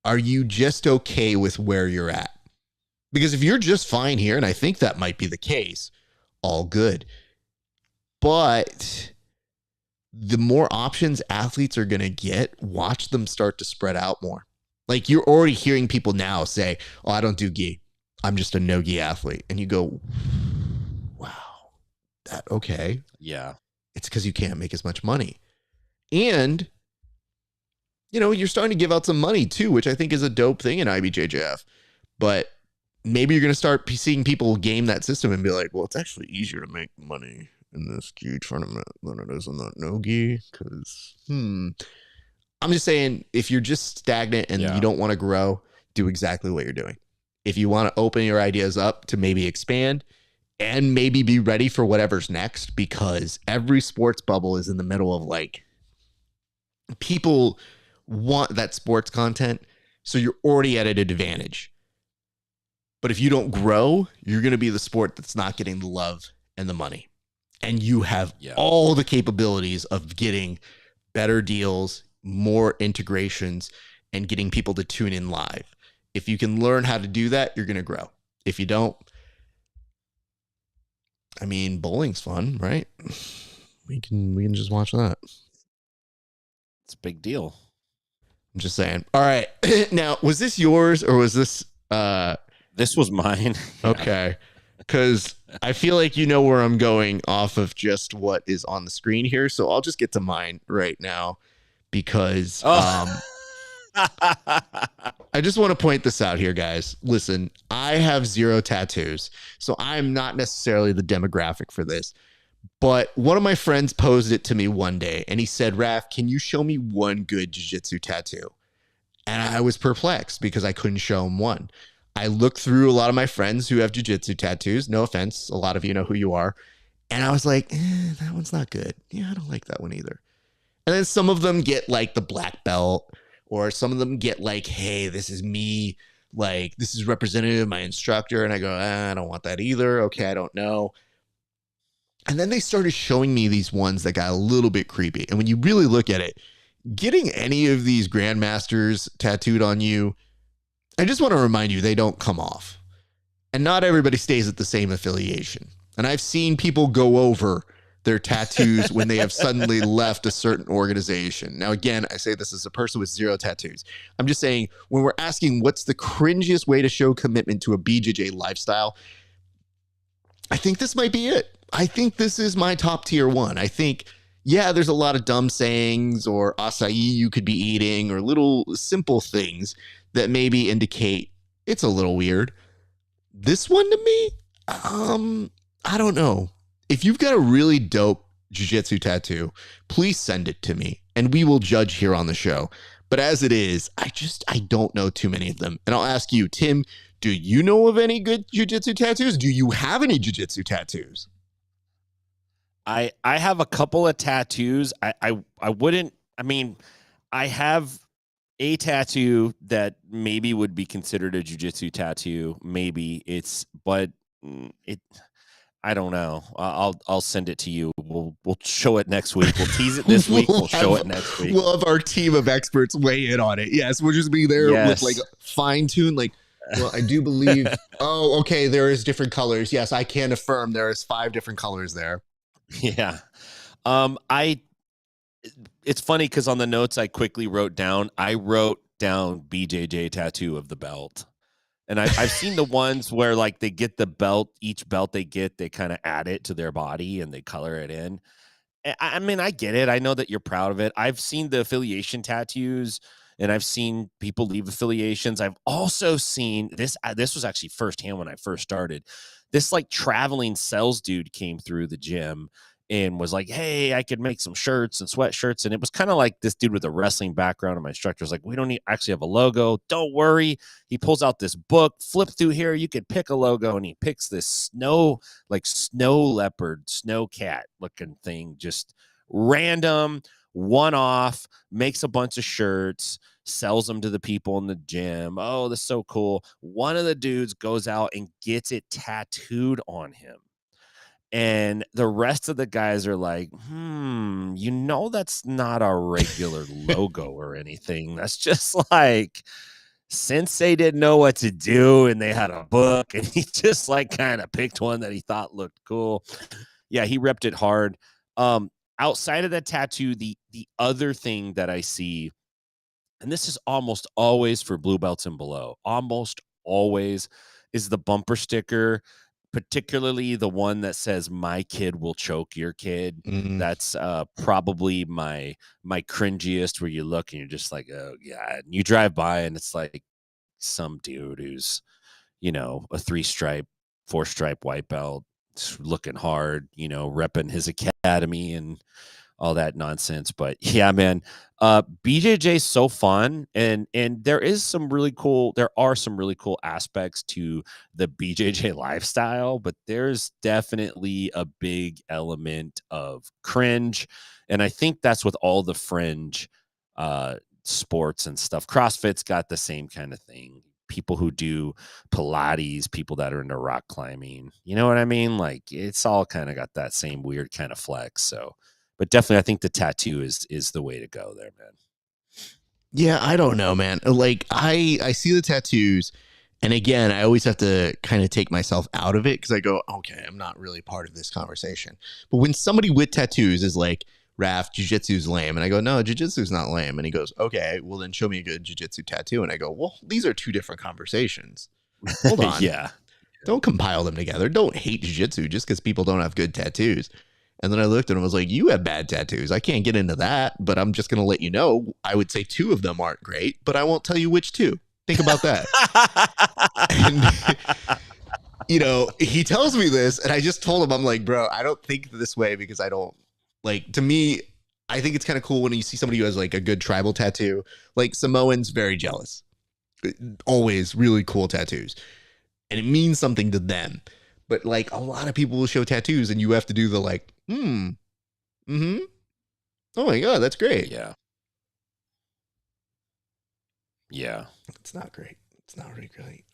are you just okay with where you're at? Because if you're just fine here, and I think that might be the case, all good. But the more options athletes are going to get, watch them start to spread out more. Like you're already hearing people now say, oh, I don't do gi. I'm just a no gi athlete. And you go, wow, that okay. Yeah. It's because you can't make as much money. And, you know, you're starting to give out some money too, which I think is a dope thing in IBJJF. But maybe you're going to start seeing people game that system and be like, well, it's actually easier to make money in this gi tournament than it is in the no gi. Because, I'm just saying, if you're just stagnant and you don't want to grow, do exactly what you're doing. If you want to open your ideas up to maybe expand and maybe be ready for whatever's next, because every sports bubble is in the middle of like, people want that sports content. So you're already at an advantage. But if you don't grow, you're going to be the sport that's not getting the love and the money. And you have all the capabilities of getting better deals, more integrations, and getting people to tune in live. If you can learn how to do that, you're going to grow. If you don't, I mean, bowling's fun, right? We can just watch that. It's a big deal. I'm just saying. All right. Now, was this yours or was this this was mine? Okay. Because I feel like you know where I'm going off of just what is on the screen here. So I'll just get to mine right now because I just want to point this out here, guys. Listen, I have 0 tattoos, so I'm not necessarily the demographic for this. But one of my friends posed it to me one day, and he said, Raf, can you show me one good jiu-jitsu tattoo? And I was perplexed because I couldn't show him one. I looked through a lot of my friends who have jiu-jitsu tattoos. No offense. A lot of you know who you are. And I was like, that one's not good. Yeah, I don't like that one either. And then some of them get like the black belt, or some of them get like, hey, this is me. Like, this is representative of my instructor. And I go, I don't want that either. Okay, I don't know. And then they started showing me these ones that got a little bit creepy. And when you really look at it, getting any of these grandmasters tattooed on you, I just want to remind you, they don't come off. And not everybody stays at the same affiliation. And I've seen people go over their tattoos when they have suddenly left a certain organization. Now, again, I say this as a person with 0 tattoos. I'm just saying, when we're asking what's the cringiest way to show commitment to a BJJ lifestyle, I think this might be it. I think this is my top tier one. I think, yeah, there's a lot of dumb sayings or acai you could be eating or little simple things that maybe indicate it's a little weird. This one to me, I don't know. If you've got a really dope jiu-jitsu tattoo, please send it to me and we will judge here on the show. But as it is, I don't know too many of them. And I'll ask you, Tim, do you know of any good jiu-jitsu tattoos? Do you have any jiu-jitsu tattoos? I have a couple of tattoos. I wouldn't, I mean, I have a tattoo that maybe would be considered a jiu-jitsu tattoo. Maybe but I don't know. I'll send it to you. We'll show it next week. We'll tease it this week. We'll show it next week. We'll have our team of experts weigh in on it. Yes, we'll just be there with like fine tune. Like, well, I do believe. Oh, okay. There is different colors. Yes, I can affirm there is 5 different colors there. Yeah. It's funny because on the notes I quickly wrote down BJJ tattoo of the belt. And I've seen the ones where like they get the belt, each belt they get, they kind of add it to their body and they color it in. I mean, I get it. I know that you're proud of it. I've seen the affiliation tattoos and I've seen people leave affiliations. I've also seen this. This was actually firsthand when I first started. This like traveling sales dude came through the gym and was like, hey, I could make some shirts and sweatshirts. And it was kind of like this dude with a wrestling background. And my instructor was like, we don't actually have a logo. Don't worry. He pulls out this book, flip through here. You could pick a logo. And he picks this snow leopard, snow cat looking thing, just random, one off, makes a bunch of shirts, sells them to the people in the gym. Oh, that's so cool. One of the dudes goes out and gets it tattooed on him. And the rest of the guys are like, that's not a regular logo or anything. That's just like, Sensei didn't know what to do, and they had a book, and he just like kind of picked one that he thought looked cool. Yeah, he repped it hard. Outside of that tattoo, the other thing that I see, and this is almost always for blue belts and below, almost always, is the bumper sticker, particularly the one that says "My kid will choke your kid." Mm, That's probably my cringiest. Where you look and you're just like, oh yeah, and you drive by and it's like some dude who's, a 3-stripe, 4-stripe white belt, looking hard, repping his academy and all that nonsense. But yeah, man, BJJ is so fun, and there are some really cool aspects to the BJJ lifestyle, but there's definitely a big element of cringe, and I think that's with all the fringe sports and stuff. CrossFit's got the same kind of thing. People who do Pilates, people that are into rock climbing, you know what I mean? Like it's all kind of got that same weird kind of flex. So, but definitely, I think the tattoo is the way to go there, man. yeah, I don't know, man. Like I see the tattoos, and again, I always have to kind of take myself out of it because I go, okay, I'm not really part of this conversation. But when somebody with tattoos is like, Raf, jujitsu's lame. And I go, no, jujitsu's not lame. And he goes, okay, well then show me a good jujitsu tattoo. And I go, well, these are two different conversations. Hold on. Yeah. Don't compile them together. Don't hate jujitsu just because people don't have good tattoos. And then I looked at him and was like, you have bad tattoos. I can't get into that, but I'm just going to let you know. I would say 2 of them aren't great, but I won't tell you which 2. Think about that. And, he tells me this, and I just told him, I'm like, bro, I don't think this way because I don't, like, to me, I think it's kind of cool when you see somebody who has like a good tribal tattoo. Like Samoans, very jealous. Always really cool tattoos. And it means something to them. But like a lot of people will show tattoos and you have to do the like, mm-hmm. Oh my God, that's great. Yeah. Yeah. It's not great. It's not really great.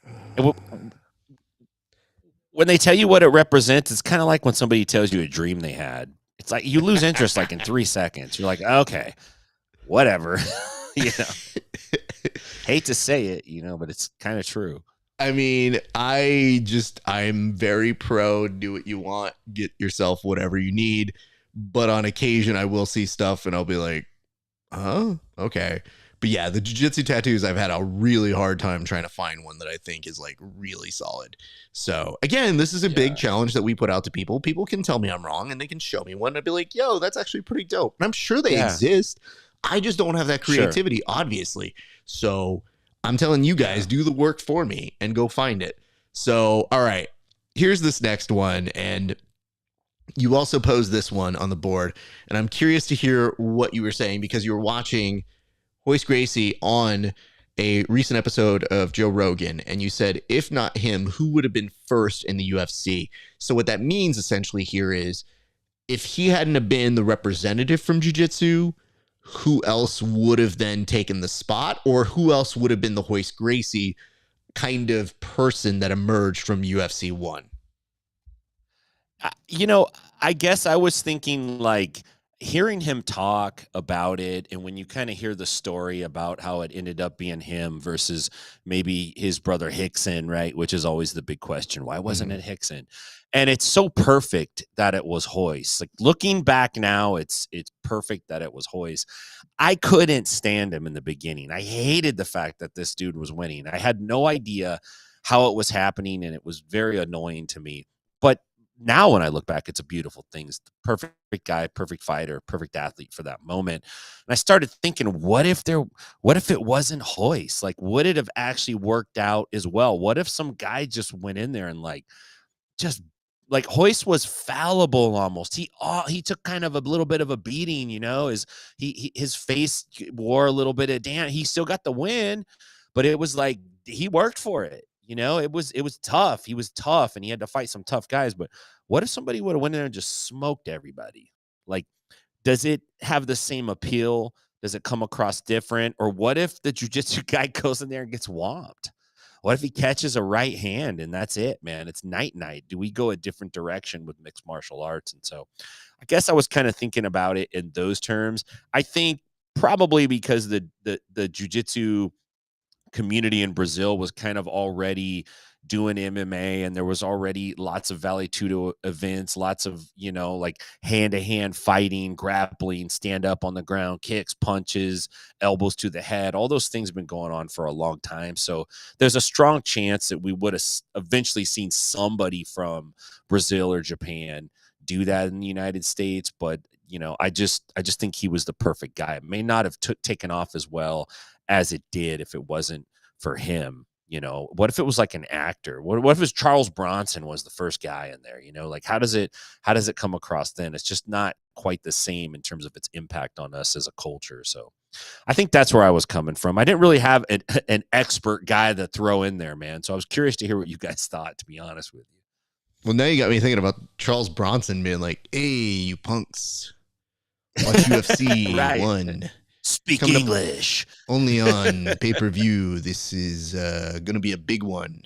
When they tell you what it represents, it's kind of like when somebody tells you a dream they had. It's like you lose interest like in 3 seconds. You're like, okay, whatever. Hate to say it, but it's kind of true. I mean, I'm very pro do what you want, get yourself whatever you need. But on occasion, I will see stuff and I'll be like, okay. But yeah, the jiu-jitsu tattoos, I've had a really hard time trying to find one that I think is like really solid. So again, this is a big challenge that we put out to people. People can tell me I'm wrong and they can show me one and I'd be like, yo, that's actually pretty dope. And I'm sure they exist. I just don't have that creativity, obviously. So I'm telling you guys, do the work for me and go find it. So, all right, here's this next one. And you also posed this one on the board. And I'm curious to hear what you were saying because you were watching Royce Gracie on a recent episode of Joe Rogan. And you said, if not him, who would have been first in the UFC? So what that means essentially here is if he hadn't have been the representative from jiu-jitsu, who else would have then taken the spot, or who else would have been the Royce Gracie kind of person that emerged from UFC 1? I guess I was thinking like hearing him talk about it, and when you kind of hear the story about how it ended up being him versus maybe his brother Hickson, right? Which is always the big question. Why wasn't it Hickson? And it's so perfect that it was Royce. Like looking back now, it's perfect that it was Royce. I couldn't stand him in the beginning. I hated the fact that this dude was winning. I had no idea how it was happening, and it was very annoying to me. But now when I look back, it's a beautiful thing. It's the perfect guy, perfect fighter, perfect athlete for that moment. And I started thinking, what if it wasn't Royce? Like, would it have actually worked out as well? What if some guy just went in there and just like Royce was fallible almost. He took kind of a little bit of a beating, his face wore a little bit of damn. He still got the win, but it was like he worked for it. It was tough. He was tough and he had to fight some tough guys. But what if somebody would have went in there and just smoked everybody? Like, does it have the same appeal? Does it come across different? Or what if the jiu-jitsu guy goes in there and gets whomped? What if he catches a right hand and that's it, man? It's night. Do we go a different direction with mixed martial arts? And so I guess I was kind of thinking about it in those terms. I think probably because the jiu-jitsu community in Brazil was kind of already doing MMA, and there was already lots of Vale Tudo events, lots of, like hand-to-hand fighting, grappling, stand up on the ground, kicks, punches, elbows to the head. All those things have been going on for a long time. So there's a strong chance that we would have eventually seen somebody from Brazil or Japan do that in the United States. But, I just think he was the perfect guy. It may not have taken off as well as it did if it wasn't for him. What if it was like an actor? What if it was Charles Bronson was the first guy in there? Like how does it come across then? It's just not quite the same in terms of its impact on us as a culture. So I think that's where I was coming from. I didn't really have an expert guy to throw in there, man. So I was curious to hear what you guys thought, to be honest with you. Well, now you got me thinking about Charles Bronson being like, "Hey, you punks, watch UFC Right. 1. Speak English. Only on pay-per-view. This is going to be a big one.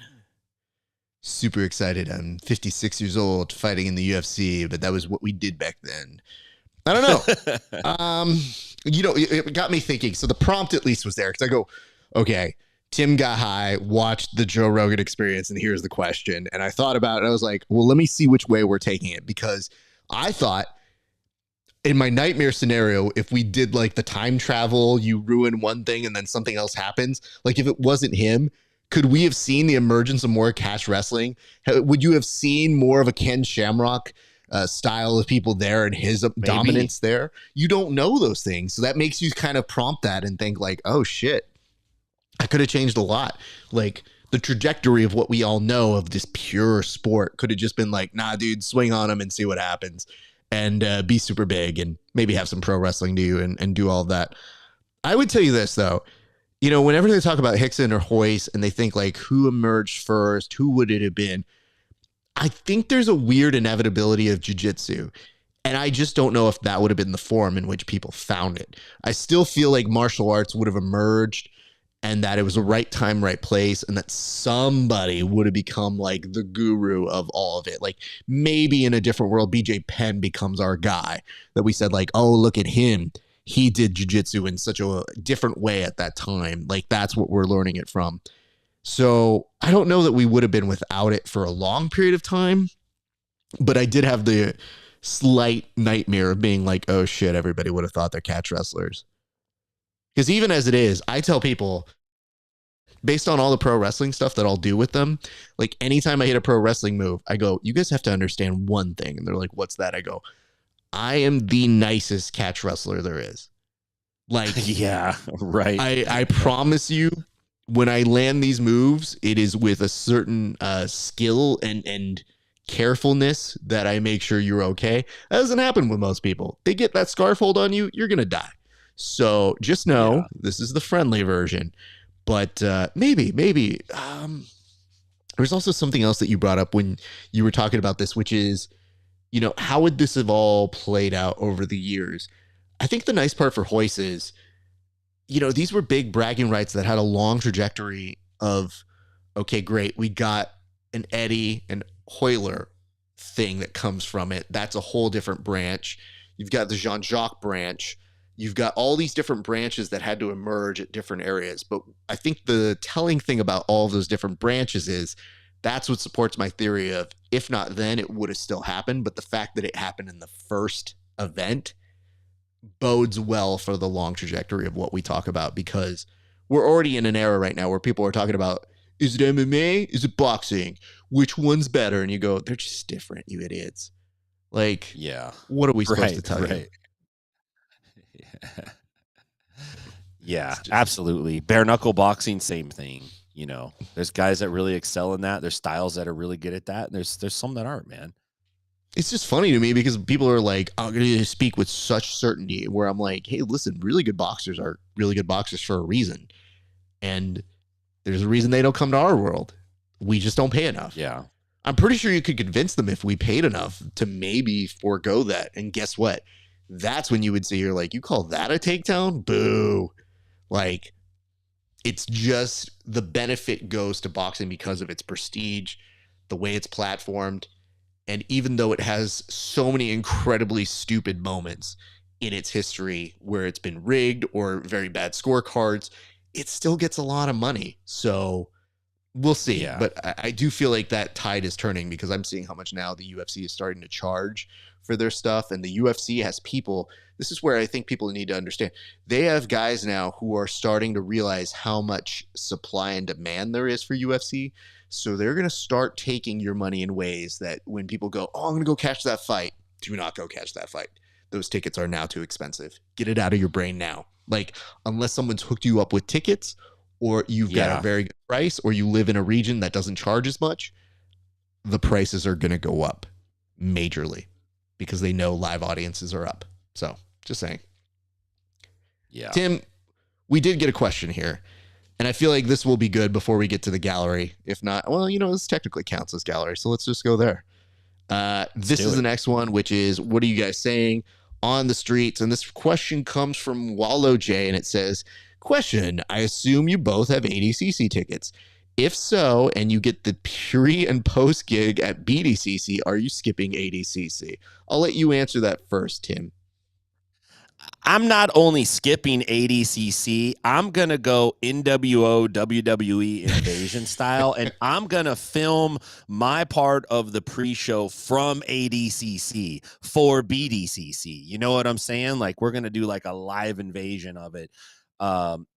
Super excited. I'm 56 years old fighting in the UFC, but that was what we did back then." I don't know. It got me thinking. So the prompt at least was there because I go, okay, Tim got high, watched the Joe Rogan Experience, and here's the question. And I thought about it. And I was like, well, let me see which way we're taking it, because I thought, in my nightmare scenario, if we did like the time travel, you ruin one thing and then something else happens. Like if it wasn't him, could we have seen the emergence of more catch wrestling? Would you have seen more of a Ken Shamrock style of people there and his dominance there? You don't know those things. So that makes you kind of prompt that and think like, oh shit, I could have changed a lot. Like the trajectory of what we all know of this pure sport could have just been like, nah, dude, swing on him and see what happens. And be super big and maybe have some pro wrestling to you and do all of that. I would tell you this, though. Whenever they talk about Hickson or Hoist and they think like who emerged first, who would it have been? I think there's a weird inevitability of jiu-jitsu. And I just don't know if that would have been the form in which people found it. I still feel like martial arts would have emerged and that it was the right time, right place, and that somebody would have become like the guru of all of it. Like maybe in a different world, BJ Penn becomes our guy that we said like, oh, look at him. He did jiu-jitsu in such a different way at that time. Like that's what we're learning it from. So I don't know that we would have been without it for a long period of time, but I did have the slight nightmare of being like, oh shit, everybody would have thought they're catch wrestlers. Because even as it is, I tell people, based on all the pro wrestling stuff that I'll do with them, like anytime I hit a pro wrestling move, I go, you guys have to understand one thing. And they're like, what's that? I go, I am the nicest catch wrestler there is. Like, yeah, right. I promise you, when I land these moves, it is with a certain skill and carefulness that I make sure you're okay. That doesn't happen with most people. They get that scarf hold on you, you're going to die. So just know this is the friendly version. But maybe there's also something else that you brought up when you were talking about this, which is, how would this have all played out over the years? I think the nice part for Hoist is, these were big bragging rights that had a long trajectory of, okay, great, we got an Eddie and Hoyler thing that comes from it. That's a whole different branch. You've got the Jean-Jacques branch. You've got all these different branches that had to emerge at different areas. But I think the telling thing about all of those different branches is that's what supports my theory of, if not then, it would have still happened. But the fact that it happened in the first event bodes well for the long trajectory of what we talk about, because we're already in an era right now where people are talking about, is it MMA? Is it boxing? Which one's better? And you go, they're just different, you idiots. Like, yeah, what are we supposed to tell you? Yeah, absolutely. Bare knuckle boxing, same thing. There's guys that really excel in that. There's styles that are really good at that. There's some that aren't, man. It's just funny to me because people are like, I'm going to speak with such certainty, where I'm like, hey, listen, really good boxers are really good boxers for a reason. And there's a reason they don't come to our world. We just don't pay enough. Yeah. I'm pretty sure you could convince them if we paid enough to maybe forego that. And guess what? That's when you would say, you're like, you call that a takedown? Boo. Like, it's just the benefit goes to boxing because of its prestige, the way it's platformed. And even though it has so many incredibly stupid moments in its history where it's been rigged or very bad scorecards, it still gets a lot of money. So we'll see. Yeah. But I do feel like that tide is turning because I'm seeing how much now the UFC is starting to charge for their stuff. And the UFC has people. This is where I think people need to understand. They have guys now who are starting to realize how much supply and demand there is for UFC. So they're going to start taking your money in ways that when people go, oh, I'm going to go catch that fight, do not go catch that fight. Those tickets are now too expensive. Get it out of your brain now. Like, unless someone's hooked you up with tickets or you've got a very good price or you live in a region that doesn't charge as much, the prices are going to go up majorly because they know live audiences are up. So just saying. Yeah. Tim, we did get a question here. And I feel like this will be good before we get to the gallery. If not, well, this technically counts as gallery. So let's just go there. This is the next one, which is, what are you guys saying on the streets? And this question comes from Wallow J, and it says, question, I assume you both have ADCC tickets. If so, and you get the pre and post gig at BDCC, are you skipping ADCC? I'll let you answer that first, Tim. I'm not only skipping ADCC, I'm going to go NWO WWE Invasion style, and I'm going to film my part of the pre-show from ADCC for BDCC. You know what I'm saying? Like, we're going to do like a live invasion of it.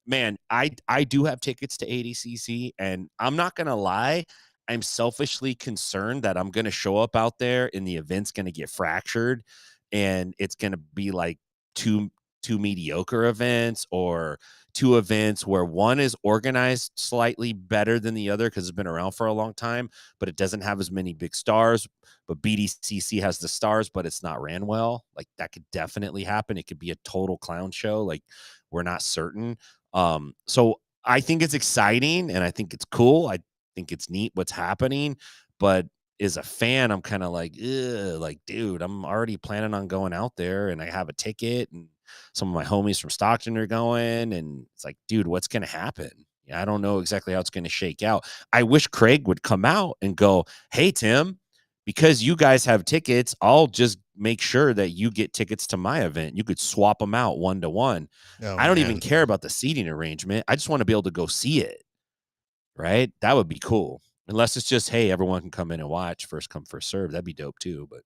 Man, I do have tickets to ADCC, and I'm not going to lie. I'm selfishly concerned that I'm going to show up out there and the event's going to get fractured, and it's going to be like two mediocre events or two events where one is organized slightly better than the other because it's been around for a long time, but it doesn't have as many big stars. But BDCC has the stars, but it's not ran well. Like, that could definitely happen. It could be a total clown show. Like, we're not certain. So I think it's exciting and I think it's cool. I think it's neat what's happening, but as a fan, I'm kind of like, dude, I'm already planning on going out there and I have a ticket and some of my homies from Stockton are going, and it's like, dude, what's going to happen? I don't know exactly how it's going to shake out. I wish Craig would come out and go, hey, Tim, because you guys have tickets, I'll just make sure that you get tickets to my event. You could swap them out 1-to-1. I don't even care about the seating arrangement. I just want to be able to go see it. Right? That would be cool. Unless it's just, hey, everyone can come in and watch, first come, first serve. That'd be dope too. But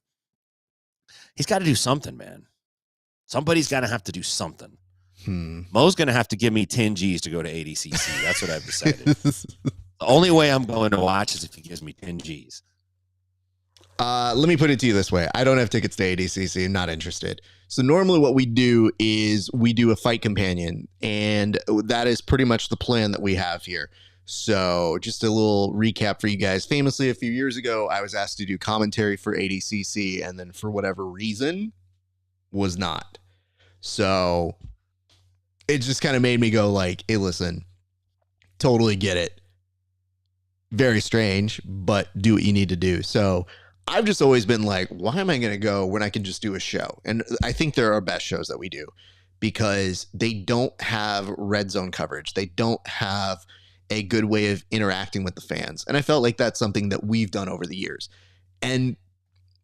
he's got to do something, man. Somebody's got to have to do something. Mo's going to have to give me 10 G's to go to ADCC. That's what I've decided. The only way I'm going to watch is if he gives me 10 G's. Let me put it to you this way. I don't have tickets to ADCC. I'm not interested. So normally what we do is we do a fight companion, and that is pretty much the plan that we have here. So just a little recap for you guys. Famously, a few years ago, I was asked to do commentary for ADCC, and then for whatever reason, was not. So it just kind of made me go like, hey, listen, totally get it. Very strange, but do what you need to do. So I've just always been like, why am I going to go when I can just do a show? And I think they're our best shows that we do because they don't have red zone coverage. They don't have a good way of interacting with the fans. And I felt like that's something that we've done over the years. And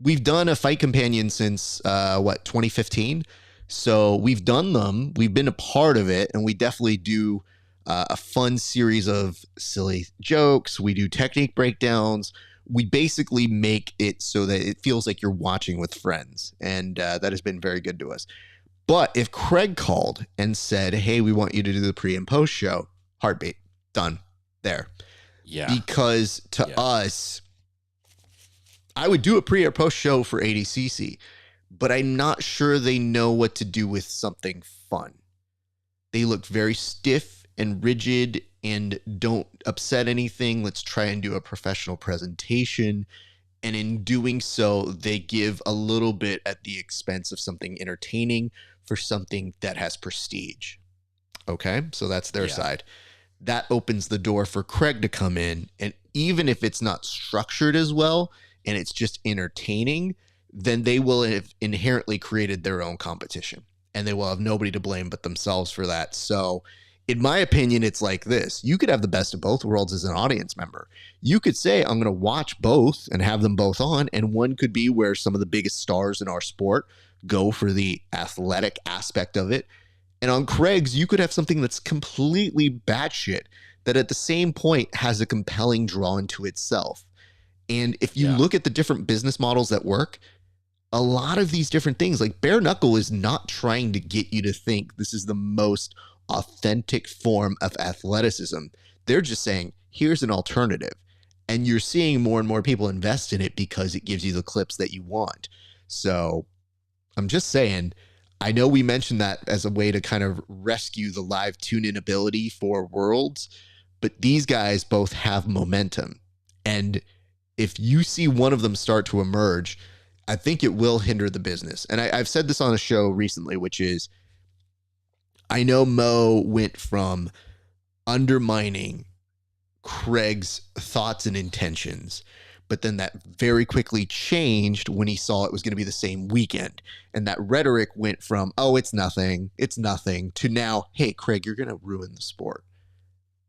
we've done a fight companion since 2015. So we've done them. We've been a part of it, and we definitely do a fun series of silly jokes. We do technique breakdowns. We basically make it so that it feels like you're watching with friends, and that has been very good to us. But if Craig called and said, hey, we want you to do the pre and post show, heartbeat, done, there. Yeah. Because to us, I would do a pre or post show for ADCC, but I'm not sure they know what to do with something fun. They look very stiff and rigid and don't upset anything. Let's try and do a professional presentation. And in doing so, they give a little bit at the expense of something entertaining for something that has prestige. Okay, so that's their side. That opens the door for Craig to come in. And even if it's not structured as well and it's just entertaining, then they will have inherently created their own competition. And they will have nobody to blame but themselves for that. So in my opinion, it's like this. You could have the best of both worlds as an audience member. You could say, I'm going to watch both and have them both on. And one could be where some of the biggest stars in our sport go for the athletic aspect of it. And on Craig's, you could have something that's completely batshit that at the same point has a compelling draw into itself. And if you look at the different business models that work, a lot of these different things, like bare knuckle is not trying to get you to think this is the most authentic form of athleticism. They're just saying, here's an alternative. And you're seeing more and more people invest in it because it gives you the clips that you want. So I'm just saying, I know we mentioned that as a way to kind of rescue the live tune-in ability for Worlds, but these guys both have momentum. And if you see one of them start to emerge, I think it will hinder the business. And I've said this on a show recently, which is, I know Mo went from undermining Craig's thoughts and intentions, but then that very quickly changed when he saw it was going to be the same weekend. And that rhetoric went from, oh, it's nothing, to now, hey, Craig, you're going to ruin the sport.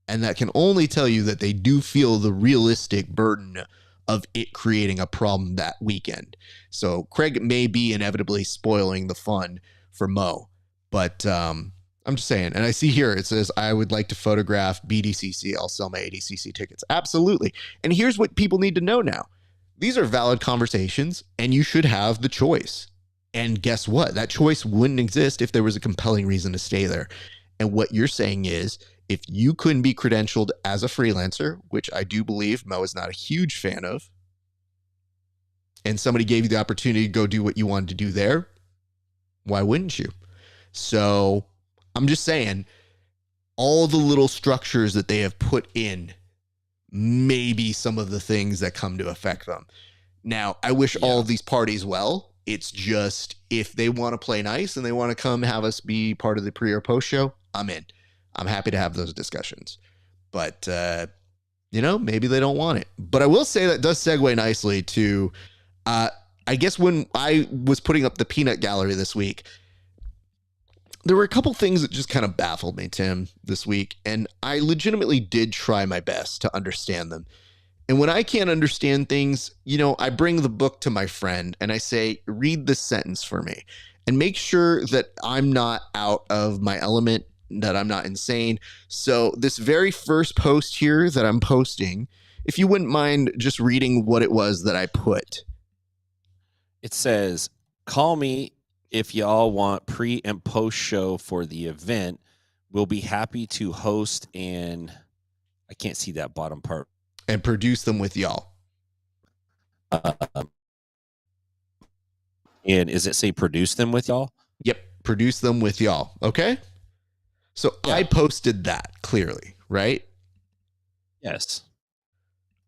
And that can only tell you that they do feel the realistic burden of it creating a problem that weekend. So Craig may be inevitably spoiling the fun for Mo, but I'm just saying. And I see here, it says, I would like to photograph BDCC. I'll sell my ADCC tickets. Absolutely. And here's what people need to know now. These are valid conversations and you should have the choice. And guess what? That choice wouldn't exist if there was a compelling reason to stay there. And what you're saying is, if you couldn't be credentialed as a freelancer, which I do believe Mo is not a huge fan of, and somebody gave you the opportunity to go do what you wanted to do there, why wouldn't you? So I'm just saying, all the little structures that they have put in may be some of the things that come to affect them. Now, I wish all of these parties well. It's just, if they want to play nice and they want to come have us be part of the pre or post show, I'm in. I'm happy to have those discussions. But, maybe they don't want it. But I will say that does segue nicely to, I guess when I was putting up the peanut gallery this week, there were a couple things that just kind of baffled me, Tim, this week. And I legitimately did try my best to understand them. And when I can't understand things, I bring the book to my friend and I say, read this sentence for me and make sure that I'm not out of my element, that I'm not insane. So this very first post here that I'm posting, if you wouldn't mind just reading what it was that I put. It says, call me if y'all want pre and post show for the event. We'll be happy to host, and I can't see that bottom part. And produce them with y'all. And is it say produce them with y'all? Yep. Produce them with y'all. Okay. So yeah. I posted that clearly, right? Yes.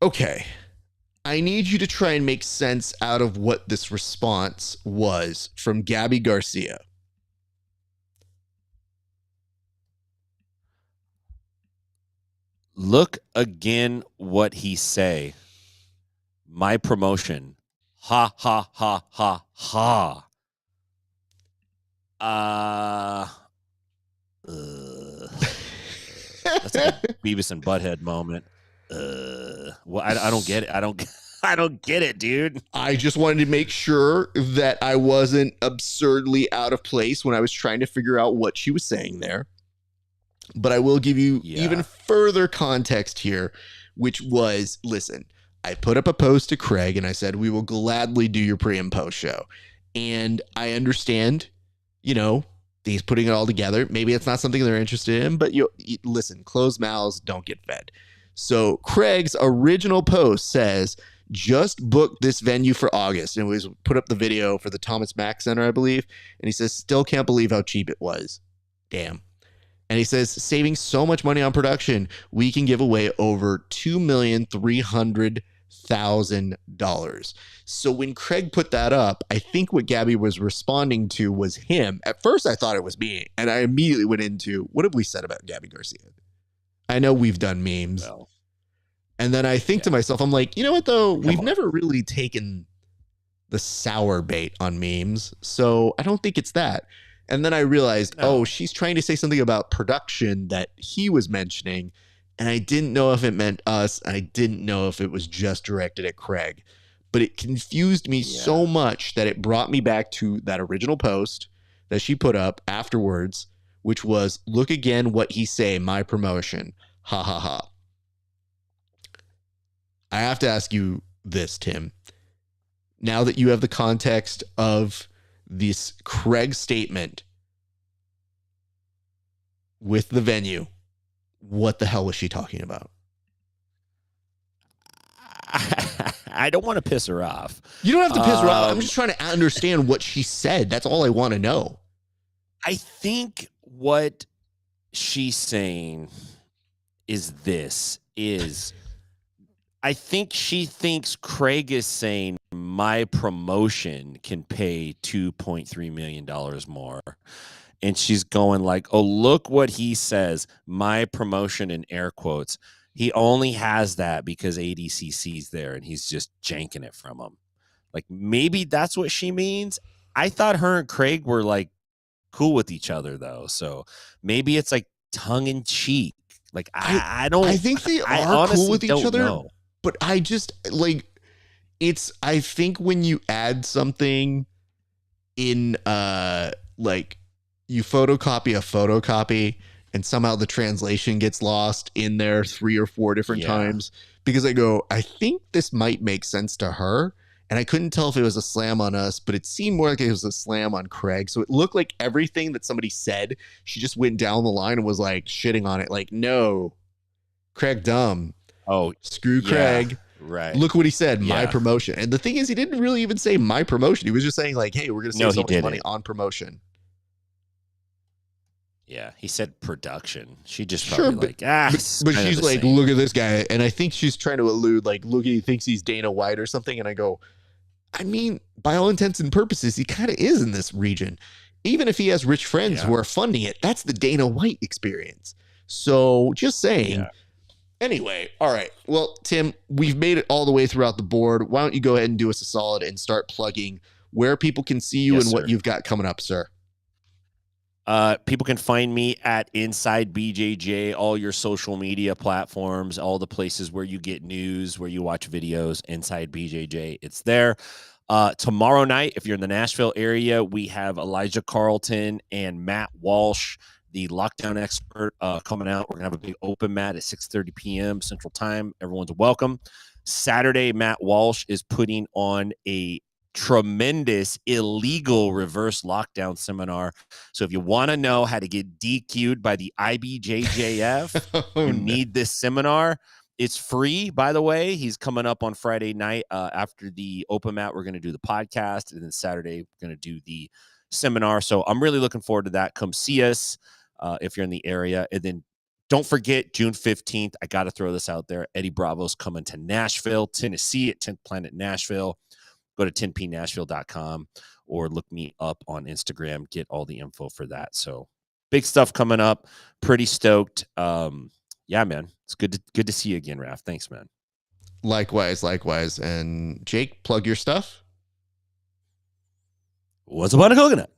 Okay. I need you to try and make sense out of what this response was from Gabby Garcia. Look again what he say. My promotion. Ha, ha, ha, ha, ha. That's like a Beavis and Butthead moment. Well, I don't get it. I don't get it, dude. I just wanted to make sure that I wasn't absurdly out of place when I was trying to figure out what she was saying there. But I will give you even further context here, which was, listen, I put up a post to Craig and I said, we will gladly do your pre and post show. And I understand, he's putting it all together. Maybe it's not something they're interested in, but listen, closed mouths don't get fed. So Craig's original post says, just booked this venue for August. And we put up the video for the Thomas Mack Center, I believe. And he says, still can't believe how cheap it was. Damn. And he says, saving so much money on production, we can give away over $2,300,000. So when Craig put that up, I think what Gabby was responding to was him. At first, I thought it was me. And I immediately went into, what have we said about Gabby Garcia? I know we've done memes. Well, and then I think to myself, I'm like, you know what, though? We've never really taken the sour bait on memes. So I don't think it's that. And then I realized, she's trying to say something about production that he was mentioning. And I didn't know if it meant us. I didn't know if it was just directed at Craig. But it confused me so much that it brought me back to that original post that she put up afterwards, which was, look again what he say, my promotion. Ha ha ha. I have to ask you this, Tim. Now that you have the context of this Craig statement with the venue, what the hell was she talking about? I don't want to piss her off. You don't have to piss her off. I'm just trying to understand what she said. That's all I want to know. I think what she's saying is I think she thinks Craig is saying my promotion can pay $2.3 million more. And she's going like, oh, look what he says. My promotion in air quotes. He only has that because ADCC's there and he's just janking it from him. Like, maybe that's what she means. I thought her and Craig were like cool with each other though. So maybe it's like tongue in cheek. Like, I think they are cool with each other, but I just like, I think when you add something in, like you photocopy a photocopy and somehow the translation gets lost in there 3 or 4 different times, because I think this might make sense to her. And I couldn't tell if it was a slam on us, but it seemed more like it was a slam on Craig. So it looked like everything that somebody said, she just went down the line and was like shitting on it. Like, no, Craig dumb. Oh, screw Craig. Right. Look what he said, my promotion. And the thing is, he didn't really even say my promotion. He was just saying like, hey, we're going to save so much money on promotion. Yeah, he said production. She just probably but she's like, look at this guy. And I think she's trying to allude, like, look, he thinks he's Dana White or something. And I go, I mean, by all intents and purposes, he kind of is in this region. Even if he has rich friends who are funding it, that's the Dana White experience. So just saying. Yeah. Anyway, all right. Well, Tim, we've made it all the way throughout the board. Why don't you go ahead and do us a solid and start plugging where people can see you and what you've got coming up, sir. People can find me at Inside BJJ, all your social media platforms, all the places where you get news, where you watch videos, Inside BJJ. It's there. Tomorrow night, if you're in the Nashville area, we have Elijah Carlton and Matt Walsh, the lockdown expert, coming out. We're going to have a big open mat at 6:30 p.m. Central Time. Everyone's welcome. Saturday, Matt Walsh is putting on a tremendous illegal reverse lockdown seminar. So if you want to know how to get DQ'd by the IBJJF, you need this seminar. It's free, by the way. He's coming up on Friday night after the open mat. We're going to do the podcast, and then Saturday we're going to do the seminar. So I'm really looking forward to that. Come see us if you're in the area. And then don't forget, June 15th, I got to throw this out there. Eddie Bravo's coming to Nashville, Tennessee at 10th Planet Nashville. Go to 10pnashville.com or look me up on Instagram. Get all the info for that. So big stuff coming up. Pretty stoked. Yeah, man. It's good to see you again, Raf. Thanks, man. Likewise. And Jake, plug your stuff. What's about a coconut?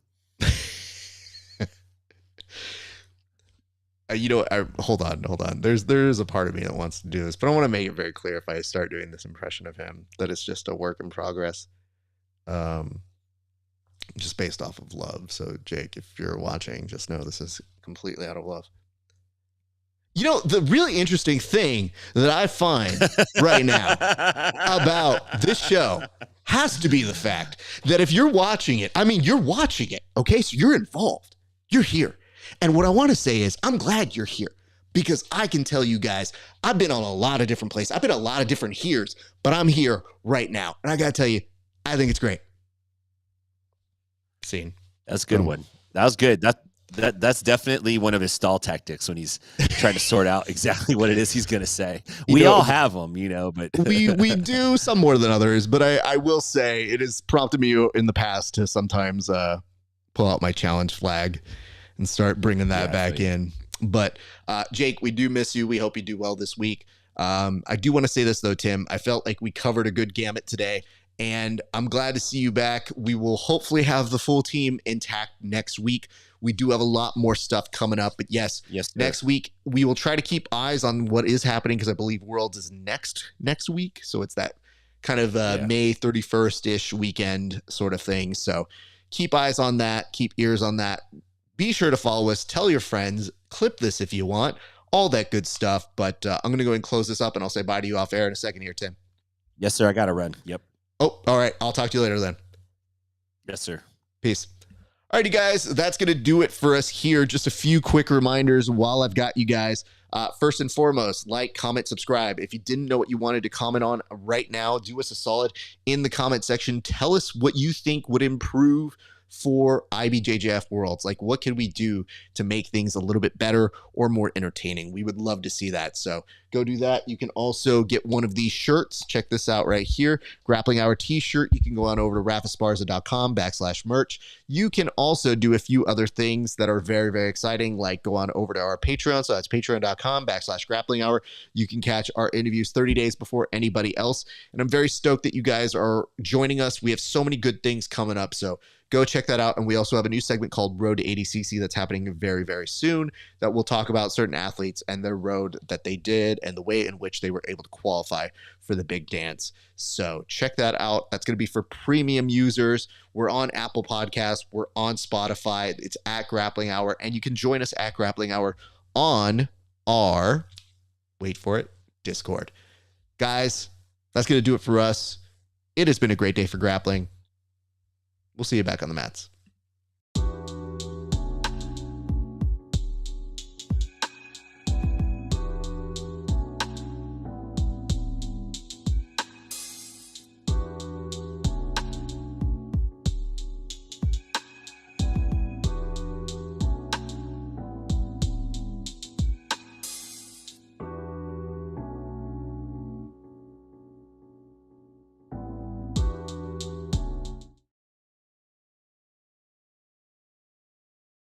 Hold on. There's a part of me that wants to do this, but I want to make it very clear if I start doing this impression of him that it's just a work in progress, just based off of love. So Jake, if you're watching, just know this is completely out of love. You know, the really interesting thing that I find right now about this show has to be the fact that if you're watching it, I mean, you're watching it, okay? So you're involved. You're here. And what I want to say is I'm glad you're here because I can tell you guys, I've been on a lot of different places. I've been a lot of different heres, but I'm here right now. And I got to tell you, I think it's great. Scene. That's a good one. That was good. That's definitely one of his stall tactics when he's trying to sort out exactly what it is he's going to say. We all have them, but we do some more than others. But I will say it has prompted me in the past to sometimes pull out my challenge flag and start bringing that back in. But Jake, we do miss you. We hope you do well this week. I do want to say this though, Tim. I felt like we covered a good gamut today. And I'm glad to see you back. We will hopefully have the full team intact next week. We do have a lot more stuff coming up. But yes, next week, we will try to keep eyes on what is happening because I believe Worlds is next week. So it's that kind of May 31st-ish weekend sort of thing. So keep eyes on that. Keep ears on that. Be sure to follow us, tell your friends, clip this if you want, all that good stuff. But I'm going to go ahead and close this up, and I'll say bye to you off air in a second here, Tim. Yes, sir. I got to run. Yep. Oh, all right. I'll talk to you later then. Yes, sir. Peace. Alrighty, guys, that's going to do it for us here. Just a few quick reminders while I've got you guys. First and foremost, like, comment, subscribe. If you didn't know what you wanted to comment on right now, do us a solid in the comment section. Tell us what you think would improve for IBJJF Worlds. Like, what can we do to make things a little bit better or more entertaining? We would love to see that. So go do that. You can also get one of these shirts. Check this out right here. Grappling Hour t-shirt. You can go on over to rafesparza.com/merch. You can also do a few other things that are very, very exciting, like go on over to our Patreon. So that's patreon.com/grappling hour. You can catch our interviews 30 days before anybody else. And I'm very stoked that you guys are joining us. We have so many good things coming up. So go check that out. And we also have a new segment called Road to ADCC that's happening very, very soon that will talk about certain athletes and their road that they did and the way in which they were able to qualify for the big dance. So check that out. That's going to be for premium users. We're on Apple Podcasts. We're on Spotify. It's at Grappling Hour. And you can join us at Grappling Hour on our, wait for it, Discord. Guys, that's going to do it for us. It has been a great day for grappling. We'll see you back on the mats.